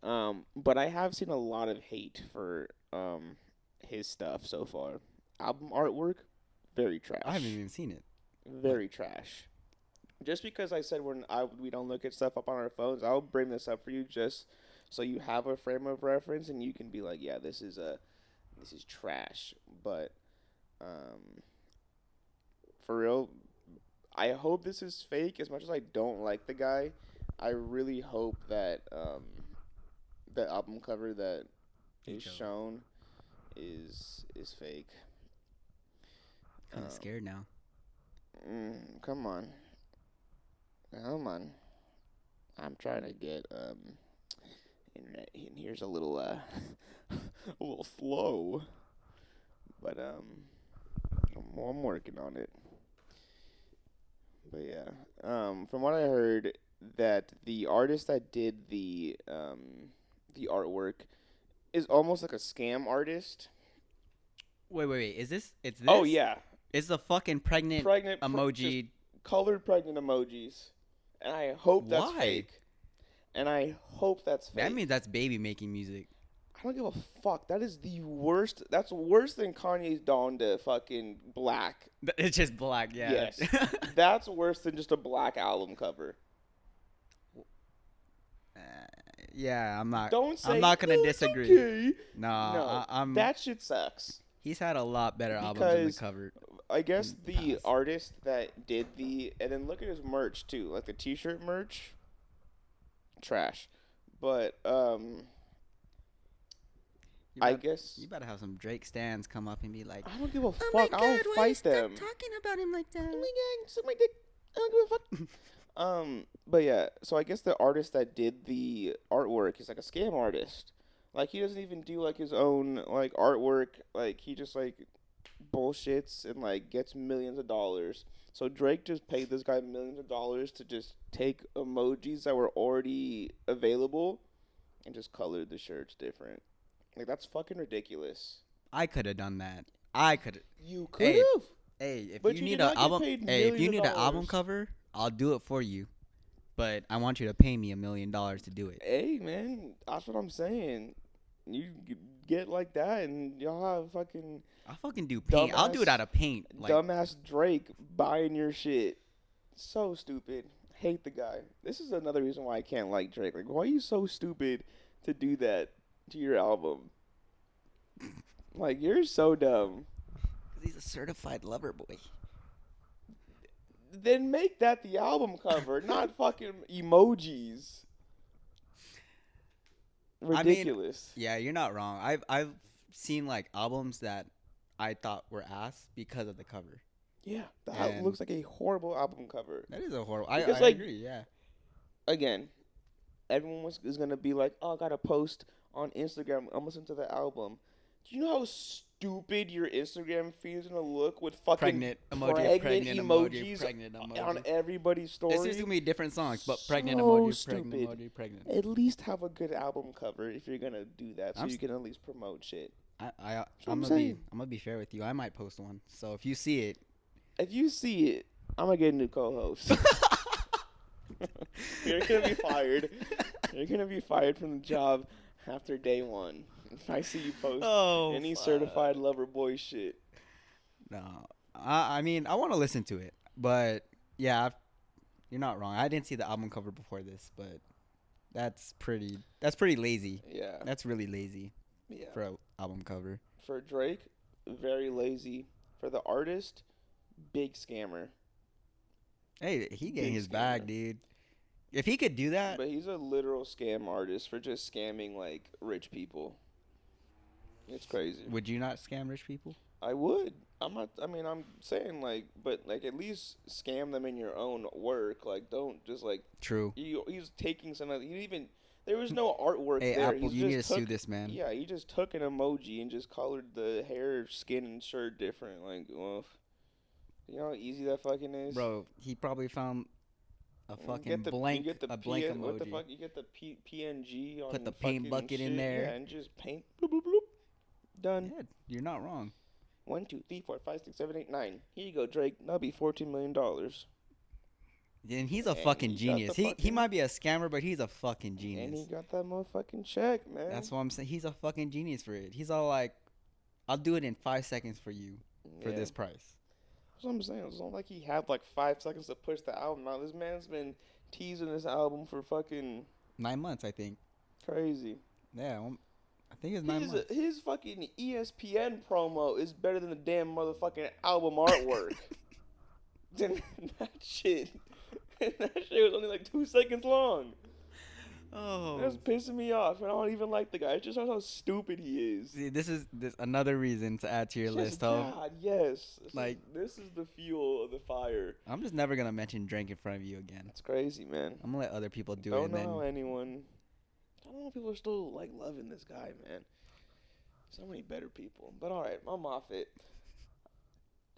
But I have seen a lot of hate for his stuff so far. Album artwork, very trash.
I haven't even seen it.
Very trash. Just because I said we don't look at stuff up on our phones, I'll bring this up for you just so you have a frame of reference and you can be like, yeah, this is trash. But for real, I hope this is fake. As much as I don't like the guy, I really hope that the album cover that is shown is fake.
Kind of scared now.
Come on. I'm trying to get internet, and here's a little a little slow, but I'm working on it. But yeah, from what I heard, that the artist that did the artwork is almost like a scam artist.
Wait. Is this? It's this?
Oh yeah,
It's the fucking pregnant emoji.
just colored pregnant emojis, and I hope that's
Why?
fake. And I hope that's fake.
That means that's baby making music.
I don't give a fuck. That is the worst. That's worse than Kanye's Donda fucking black.
It's just black, yeah.
Yes. That's worse than just a black album cover.
Yeah, I'm not.
Don't
I'm
say
not gonna
no, it's
disagree.
okay.
No,
No,
I'm.
that shit sucks.
He's had a lot better albums in the
Because
cover
I guess
in the
the
past.
artist that did and then look at his merch too, like the T-shirt merch, trash. But
You
I
about
guess
you better have some Drake stands come up and be like,
I don't give a
"Oh my
fuck. I'll
God, why you
fight
stop
them.
talking about him like that?"
Oh my god, suck my dick. I don't give a fuck. But yeah, so I guess the artist that did the artwork is like a scam artist. Like he doesn't even do like his own like artwork. Like he just like bullshits and like gets millions of dollars. So Drake just paid this guy millions of dollars to just take emojis that were already available and just colored the shirts different. Like that's fucking ridiculous.
I could have done that. I could.
You could
Hey,
have,
hey, if
but
you
you
need
did
an
not get
album,
paid
hey, if
millions
you
of
need an album
dollars.
cover, I'll do it for you. But I want you to pay me $1 million to do it.
Hey man, that's what I'm saying. You get like that, and y'all have fucking
I'll fucking do paint. I'll do it out of paint. Like,
dumbass Drake buying your shit. So stupid. Hate the guy. This is another reason why I can't like Drake. Like, why are you so stupid to do that to your album? Like, you're so dumb.
because he's a certified lover boy.
Then make that the album cover, not fucking emojis. Ridiculous.
Yeah, you're not wrong. I've seen like albums that I thought were ass because of the cover.
Yeah, that
And-
looks like a horrible album cover.
That is a horrible. I
Because, like-
agree. Yeah.
Again, everyone is gonna be like, "Oh, I gotta post on Instagram. I'm listening to the album." Do you know how stupid your Instagram feed is gonna look with fucking
Pregnant emoji, pregnant emoji,
emojis
pregnant
on
emoji.
everybody's story?
It's just gonna be different songs, but pregnant
So
emoji, pregnant
stupid.
emoji, pregnant.
At least have a good album cover if you're gonna do that, so
I'm
you
s-
can at least promote shit.
I'm
what
gonna
I'm
be
saying.
I'm gonna be fair with you. I might post one. So if you see it,
If you see it, I'm gonna get a new co-host. You're gonna be fired. You're gonna be fired from the job after day one. If I see you post any certified lover boy shit.
No, I mean I want to listen to it, but yeah, you're not wrong. I didn't see the album cover before this, but that's pretty lazy.
Yeah.
That's really lazy
Yeah.
for an album cover.
For Drake, very lazy. For the artist, big scammer.
Hey, he getting
Big
his bag,
scammer.
dude. If he could do that,
But he's a literal scam artist for just scamming like rich people. It's crazy.
would you not scam rich people?
I would. I'm not. I mean, I'm saying like, but like at least scam them in your own work. Like, don't just like
True.
he's taking some. He even there was no artwork
Hey,
there.
Apple,
He
you need to
just
sue
took-
this man.
Yeah, he just took an emoji and just colored the hair, skin, and shirt different. Like, well, you know how easy that fucking is.
Bro, he probably found a
You
fucking
get the,
blank,
you get the
a blank
PN What the
emoji.
fuck? You get the PNG on
Put the paint
fucking
bucket in
shit,
there.
yeah, and just paint. Bloop, bloop, bloop. Done.
Yeah, you're not wrong.
1, 2, 3, 4, 5, 6, 7, 8, 9. Here you go, Drake. That'll be $14 million.
And he's a
And
fucking
he got
genius.
the
He
fucking-
might be a scammer, but he's a fucking
And he
genius.
got that motherfucking check, man.
That's what I'm saying. He's a fucking genius for it. He's all like, "I'll do it in 5 seconds for you for
Yeah.
this price."
That's what I'm saying. It's not like he had like 5 seconds to push the album out. This man's been teasing this album for fucking
9 months, I think.
crazy.
Yeah, I think it's 9 months.
His fucking ESPN promo is better than the damn motherfucking album artwork. Then that shit. That shit was only like 2 seconds long.
Oh,
That's pissing me off. And I don't even like the guy. It just shows how stupid he is.
see, this is another reason to add to your
Just,
list. Of
God, yes.
Like-
this is the fuel of the fire.
I'm just never gonna mention Drink in front of you again.
It's crazy, man.
I'm gonna let other people do it.
Don't
And
know how
then
anyone. I don't know if people are still like loving this guy, man. So many better people. But all right, I'm off it.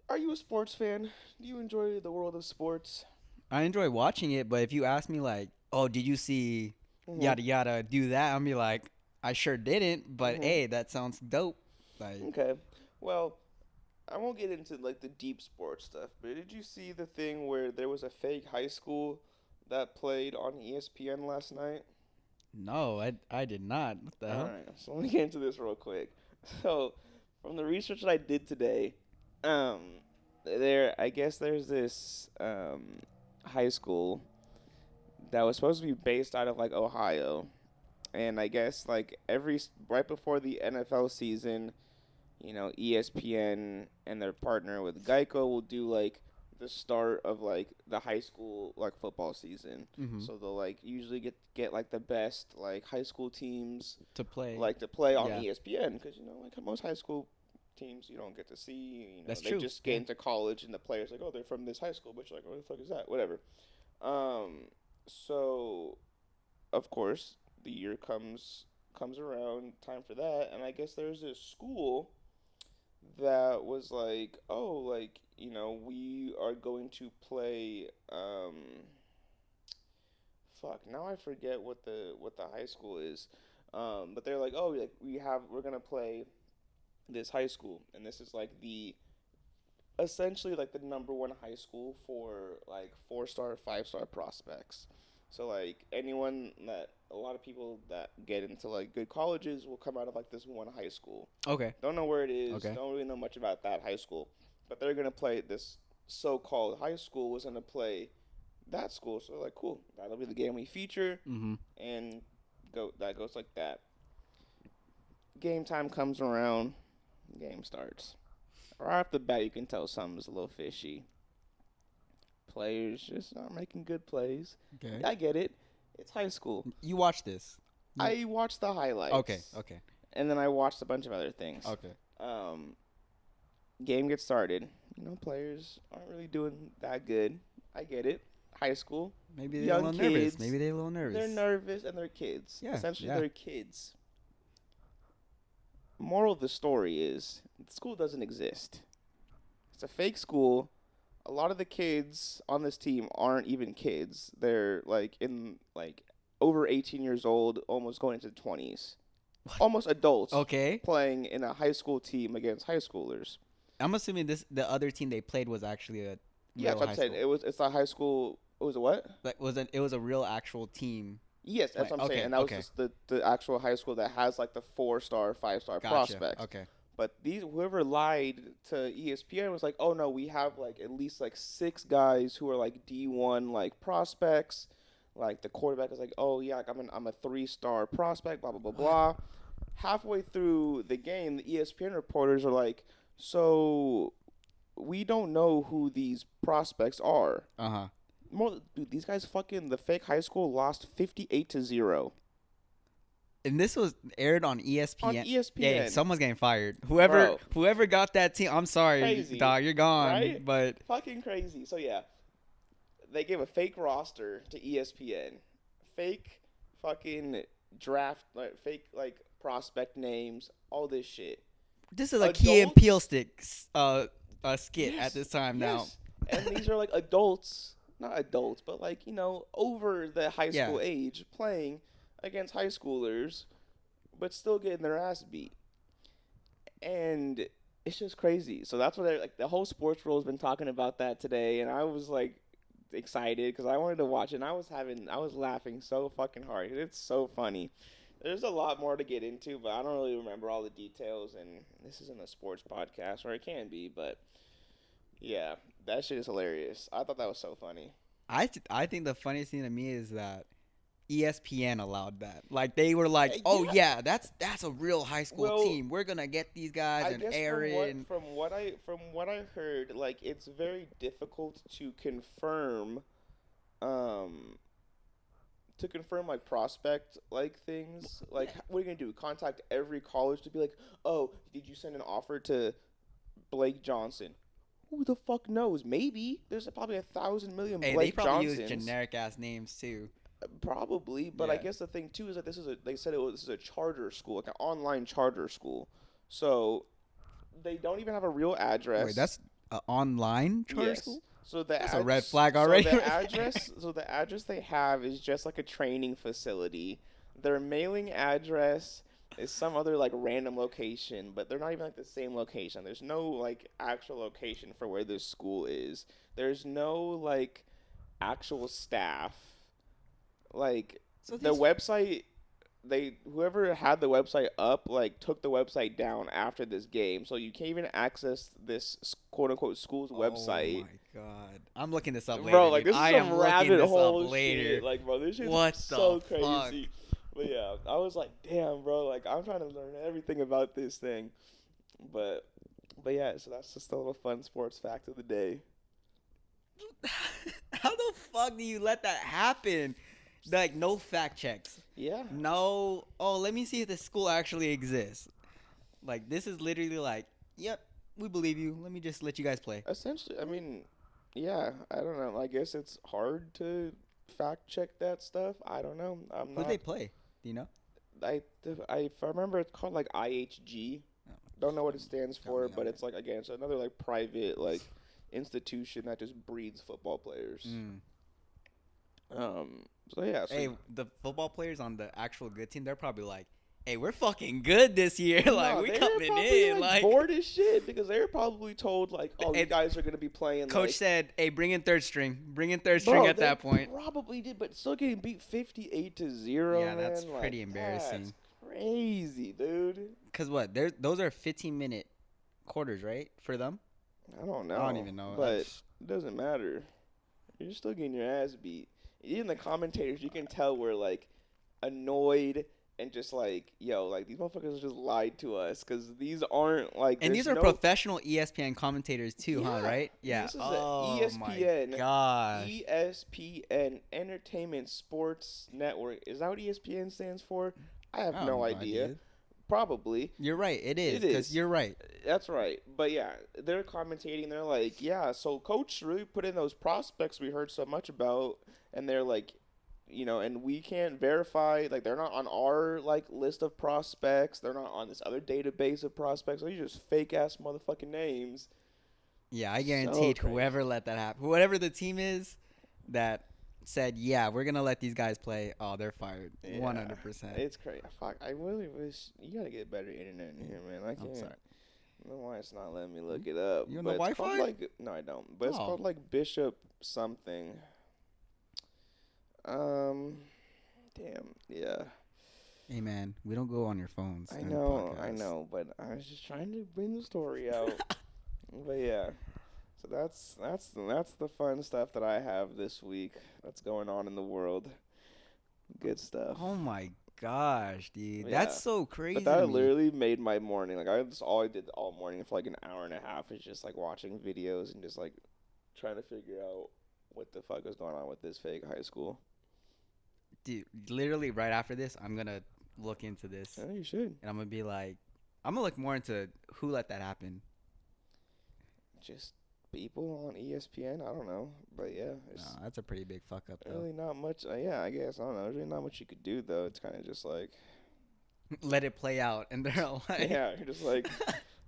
Are you a sports fan? Do you enjoy the world of sports?
I enjoy watching it, but if you ask me like, "Oh, did you see
Mhm.
yada yada do that?" I'll be like, "I sure didn't," but
Mhm.
hey, that sounds dope. Like,
Okay. Well, I won't get into like the deep sports stuff, but did you see the thing where there was a fake high school that played on ESPN last night?
no, I did not. What the hell?
Alright, so let me get into this real quick. So, from the research that I did today, I guess there's this high school that was supposed to be based out of like Ohio, And I guess like right before the NFL season, ESPN and their partner with Geico will do like the start of like the high school like football season.
Mm-hmm.
So they'll like usually get like the best like high school teams
To play.
like to play on
Yeah.
ESPN because like most high school teams you don't get to see.
That's
they
true.
just get
Yeah.
into college and the players like, oh, they're from this high school, but you're like, what the fuck is that? Whatever. So of course the year comes around, time for that, and I guess there's this school that was like, oh, like, we are going to play fuck, now I forget what the high school is. But they're like, oh, like we're going to play this high school, and this is like the essentially like the number one high school for like 4-star, 5-star prospects. So like a lot of people that get into like good colleges will come out of like this one high school.
Okay.
Don't know where it is.
Okay.
Don't really know much about that high school, but they're gonna play this so-called high school was gonna play that school. So like, cool, that'll be the game we feature,
Mm-hmm.
and that goes like that. Game time comes around, game starts. Right off the bat, you can tell something's a little fishy. Players just aren't making good plays.
Okay.
I get it. It's high school.
You watched this.
I watched the highlights.
Okay. Okay.
And then I watched a bunch of other things.
Okay.
Game gets started. Players aren't really doing that good. I get it. High school.
Maybe they're
Young
a little nervous.
kids.
Maybe they're a little nervous.
They're nervous and they're kids.
Yeah,
Essentially,
yeah.
they're kids. Moral of the story is the school doesn't exist. It's a fake school. A lot of the kids on this team aren't even kids. They're like in like over 18 years old, almost going into the 20s. Almost adults.
Okay.
Playing in a high school team against high schoolers.
I'm assuming the other team they played was actually a
Yeah, that's what I'm saying. It's a high school. It was a what?
It was a real actual team.
Yes, that's what I'm
Okay,
saying. And that
okay.
was just the actual high school that has like the 4-star, 5-star prospects.
Okay.
But whoever lied to ESPN was like, oh no, we have like at least like 6 guys who are like D1 like prospects. Like the quarterback is like, oh yeah, like I'm a 3-star prospect, blah blah blah blah. Halfway through the game, the ESPN reporters are like, so we don't know who these prospects are.
Uh-huh.
Dude, these guys the fake high school lost 58-0.
And this was aired on ESPN.
On ESPN.
Yeah, someone's getting fired. Whoever got that team, I'm sorry,
Crazy,
dog, you're gone.
right?
But
Fucking crazy. So yeah, they gave a fake roster to ESPN. Fake fucking draft, like fake like prospect names, all this shit.
this is a Key and
Adults?
Peele skit
Yes,
at this time
yes. And these are like adults, not adults, but like, over the high school age playing against high schoolers, but still getting their ass beat. And it's just crazy. So that's what like the whole sports world has been talking about that today, and I was like excited because I wanted to watch it. And I was laughing so fucking hard. It's so funny. There's a lot more to get into, but I don't really remember all the details, and this isn't a sports podcast, or it can be, but yeah, that shit is hilarious. I thought that was so funny.
I think the funniest thing to me is that ESPN allowed that. Like they were like,
Yeah.
"Oh yeah, that's a real high school
Well,
team. We're gonna get these guys
I
and
guess
air it." And
from what I heard, like it's very difficult to confirm, like prospect like things. Like what are you gonna do? Contact every college to be like, oh, did you send an offer to Blake Johnson? Who the fuck knows? Maybe there's probably 1,000 million
hey,
Blake
they probably
Johnsons.
use generic ass names too.
Probably, but I
Yeah.
guess the thing too is that this is a charter school, like an online charter school. So they don't even have a real address.
Wait, that's an online charter
Yes.
school?
So
That's a red flag already.
So the address they have is just like a training facility. Their mailing address is some other like random location, but they're not even like the same location. There's no like actual location for where this school is. There's no like actual staff. Like
So
the
these-
website, whoever had the website up like took the website down after this game, so you can't even access this quote unquote school's website.
Oh my god, I'm looking this up later.
Bro, like
dude.
this is
I
some
am looking
rabbit
this
hole
up later.
shit. Like, bro, this shit
What
is so
the fuck?
crazy. But yeah, I was like, damn, bro, like I'm trying to learn everything about this thing. But but yeah, so that's just a little fun sports fact of the day.
How the fuck do you let that happen? Like, no fact checks.
Yeah.
No. Oh, let me see if the school actually exists. Like, this is literally like, yep, we believe you. Let me just let you guys play.
Essentially, I mean, yeah, I don't know. I guess it's hard to fact check that stuff. I don't know. I'm
Who
not.
they play? Do you know?
If I remember, it's called like IHG.
Oh,
Don't know what it stands
tell me
for,
on
but
it.
it's like again, it's another like private like institution that just breeds football players.
Mm.
So yeah. So
Hey, the football players on the actual good team, they're probably like, hey, we're fucking good this year. Like,
no,
we
they were
coming
probably
in.
like
Like,
bored as shit because they were probably told like, oh, you
and
guys are gonna be playing.
coach
like,
said, hey, bring in third string. Bring in third string
bro,
at
they
that point.
probably did, but still getting beat 58-0.
Yeah, that's
man.
pretty
Like,
embarrassing.
That's crazy, dude.
Because what? Those are 15-minute quarters, right? For them?
I don't know.
I don't even know.
But it doesn't matter. You're still getting your ass beat. Even the commentators, you can tell were like annoyed and just like, yo, like these motherfuckers just lied to us because these aren't like.
And
there's
these are
no,
professional ESPN commentators too, huh?
Yeah.
Right? Yeah.
This is
Oh
a ESPN.
my gosh.
ESPN Entertainment Sports Network. Is that what ESPN stands for? I have
I have
no
no
idea.
idea.
Probably.
You're right. It is.
It
Because
is.
you're right.
That's right. But yeah, they're commentating. They're like, yeah, so coach really put in those prospects we heard so much about. And they're like, and we can't verify, like, they're not on our, like, list of prospects. They're not on this other database of prospects. They're just fake-ass motherfucking names.
Yeah, I guaranteed
crazy.
whoever let that happen, whoever the team is that said, yeah, we're going to let these guys play, oh, they're fired.
Yeah,
100%.
It's crazy. Fuck, I really wish you gotta get better internet in here, man. I can't.
I'm sorry.
I don't know why it's not letting me look it up.
You on
but
the
it's called,
Wi-Fi?
like, no, I don't. But it's
Oh.
called like Bishop something. Damn, yeah.
Hey, man, we don't go on your phones.
I
during the
know,
podcast.
but I was just trying to bring the story out. But yeah, so that's the fun stuff that I have this week. That's going on in the world. Good stuff.
Oh, my gosh, dude.
Yeah.
That's so crazy.
But that
to me.
literally made my morning. Like all I did all morning for like an hour and a half is just like watching videos and just like trying to figure out what the fuck is going on with this fake high school.
Dude, literally right after this, I'm going to look into this.
Yeah, you should.
And I'm going to be like, I'm going to look more into who let that happen.
Just people on ESPN. I don't know, but yeah, it's
That's a pretty big fuck up, though.
really not much. Yeah, I guess I don't know. There's really not much you could do though. It's kind of just like
Let it play out, and they're like,
yeah, you're just like,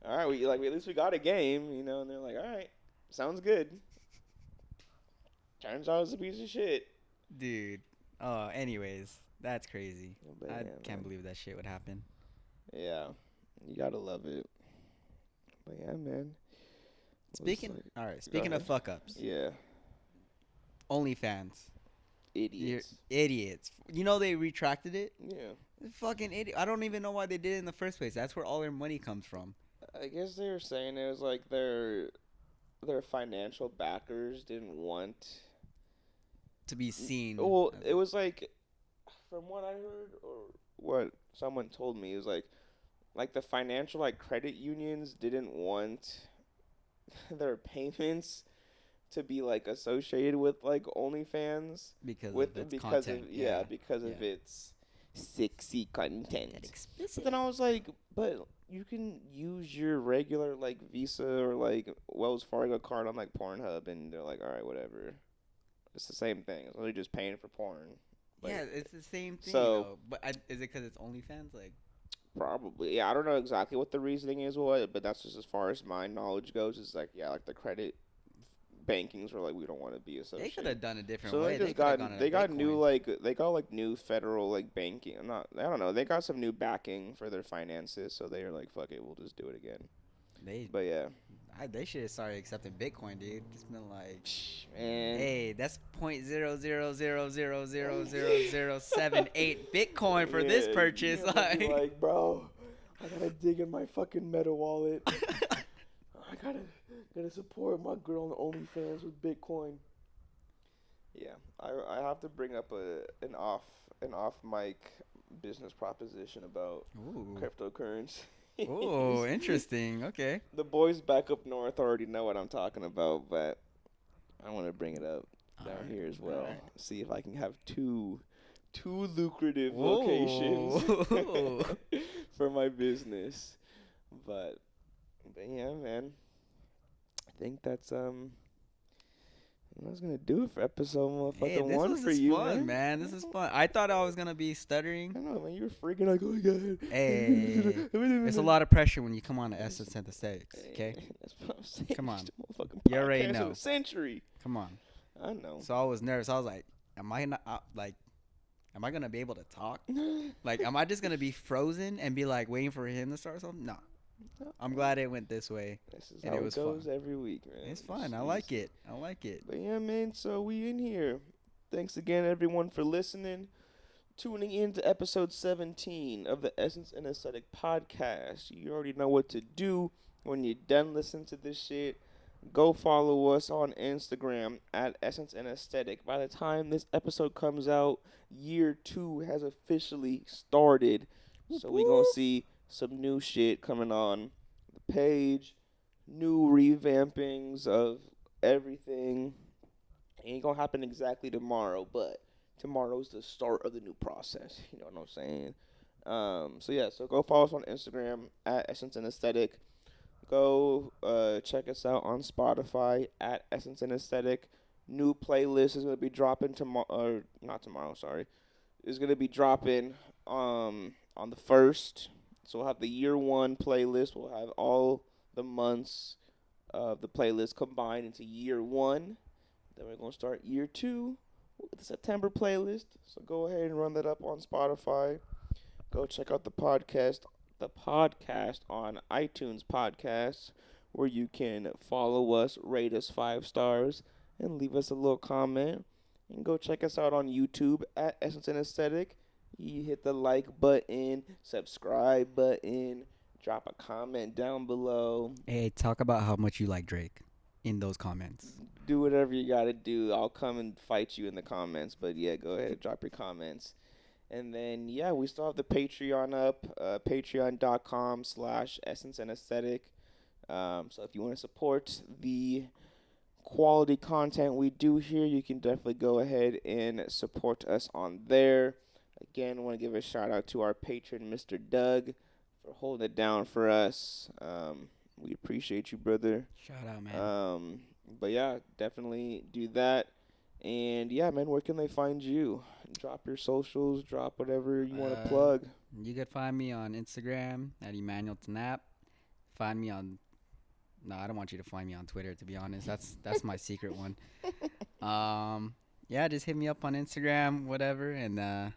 all right, at least we got a game, and they're like, all right, sounds good. Turns out it's a piece of shit.
dude. Oh, anyways, that's crazy.
But
I
yeah,
can't
man.
believe that shit would happen.
Yeah, you gotta love it. But yeah, man.
Speaking of
ahead.
fuck ups,
Yeah,
OnlyFans,
idiots.
idiots. You know they retracted it.
Yeah,
Fucking idiot. I don't even know why they did it in the first place. That's where all their money comes from.
I guess they were saying it was like their financial backers didn't want.
To be seen.
Well, it was like, from what I heard or what someone told me, it was like the financial like credit unions didn't want their payments to be like associated with like OnlyFans
because
with
of its
because
content.
of because of
Yeah.
its sexy content. But
Explicit.
then I was like, but you can use your regular like Visa or like Wells Fargo card on like Pornhub, and they're like, all right, whatever. It's the same thing. It's literally just paying for porn. Like,
Yeah, it's the same thing.
so-
though. But is it because it's OnlyFans? Like,
probably. Yeah, I don't know exactly what the reasoning is with it, but that's just as far as my knowledge goes. Is like, yeah, like the credit bankings were like, we don't want to be
they
associated.
could have done a different
So
way.
they just
coulda
got
gone
they
a
got
Bitcoin.
new federal like banking. I don't know. They got some new backing for their finances, so they were like, fuck it, we'll just do it again. But yeah,
They should have started accepting Bitcoin, dude. Just been like,
man.
hey, that's 0.000000078 Bitcoin for this
Yeah,
purchase.
you gotta be like, bro, I gotta dig in my fucking Meta wallet. I gotta support my girl on OnlyFans with Bitcoin. Yeah, I have to bring up an off mic business proposition about
Ooh.
cryptocurrency.
Oh, interesting. Okay.
The boys back up north already know what I'm talking about, but I want to bring it up
All
down
right.
here as
All
well.
right.
See if I can have two lucrative locations
Whoa.
for my business. But but yeah, man. I think that's gonna do it for episode
Hey,
motherfucking
this
one
was
for
just
you,
fun,
man.
man. This is fun. I thought I was gonna be
I
stuttering.
know, man. You were freaking like, oh my god.
Hey, it's a lot of pressure when you come on to Essence and Aesthetics. Okay,
Hey, that's what I'm saying.
come on.
It's the motherfucking
You already
podcast of
know.
the century.
Come on.
I know.
So I was nervous. I was like, am I not like, am I gonna be able to talk? Like, am I just gonna be frozen and be like waiting for him to start something? No. I'm glad it went this way,
This is
and
how
it
it
was
goes
fun.
every week, man.
It's fun. I
Jeez.
like it. I like it.
But yeah, man. So we in here. Thanks again, everyone, for listening. Tuning in to episode 17 of the Essence and Aesthetic podcast. You already know what to do when you're done listening to this shit. Go follow us on Instagram at Essence and Aesthetic. By the time this episode comes out, year 2 has officially started. So we gonna see some new shit coming on the page, new revampings of everything. Ain't gonna happen exactly tomorrow, but tomorrow's the start of the new process. You know what I'm saying? So yeah, so go follow us on Instagram at Essence and Aesthetic. Go check us out on Spotify at Essence and Aesthetic. New playlist is gonna be dropping tomorrow, or not tomorrow. Sorry, is gonna be dropping on the 1st. So we'll have the year 1 playlist. We'll have all the months of the playlist combined into year 1. Then we're gonna start year 2 with the September playlist. So go ahead and run that up on Spotify. Go check out the podcast on iTunes Podcasts, where you can follow us, rate us 5 stars, and leave us a little comment. And go check us out on YouTube at Essence and Aesthetic. You hit the like button, subscribe button, drop a comment down below.
Hey, talk about how much you like Drake in those comments.
Do whatever you gotta do. I'll come and fight you in the comments. But yeah, go ahead, drop your comments. And then yeah, we still have the Patreon up, patreon.com/essence and aesthetic. So if you want to support the quality content we do here, you can definitely go ahead and support us on there. Again, I want to give a shout out to our patron, Mr. Doug, for holding it down for us. We appreciate you, brother.
Shout out, man.
But yeah, definitely do that. And yeah, man, where can they find you? Drop your socials, drop whatever you want to plug.
You could find me on Instagram at Emmanuel Tanap. Find me on. No, I don't want you to find me on Twitter. To be honest, that's my secret one. Yeah, just hit me up on Instagram, whatever, and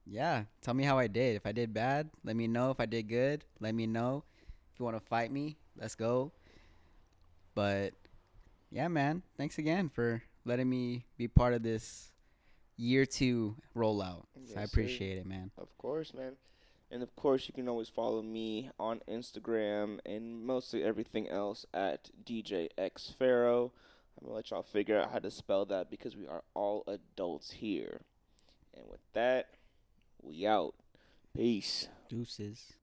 yeah, tell me how I did. If I did bad, let me know. If I did good, let me know. If you want to fight me, let's go. But yeah, man, thanks again for letting me be part of this year 2 rollout. So I
Yes,
appreciate it, man.
Of course, man. And of course, you can always follow me on Instagram and mostly everything else at DJXFaro. I'm going to let y'all figure out how to spell that because we are all adults here. And with that, we out. Peace.
Deuces.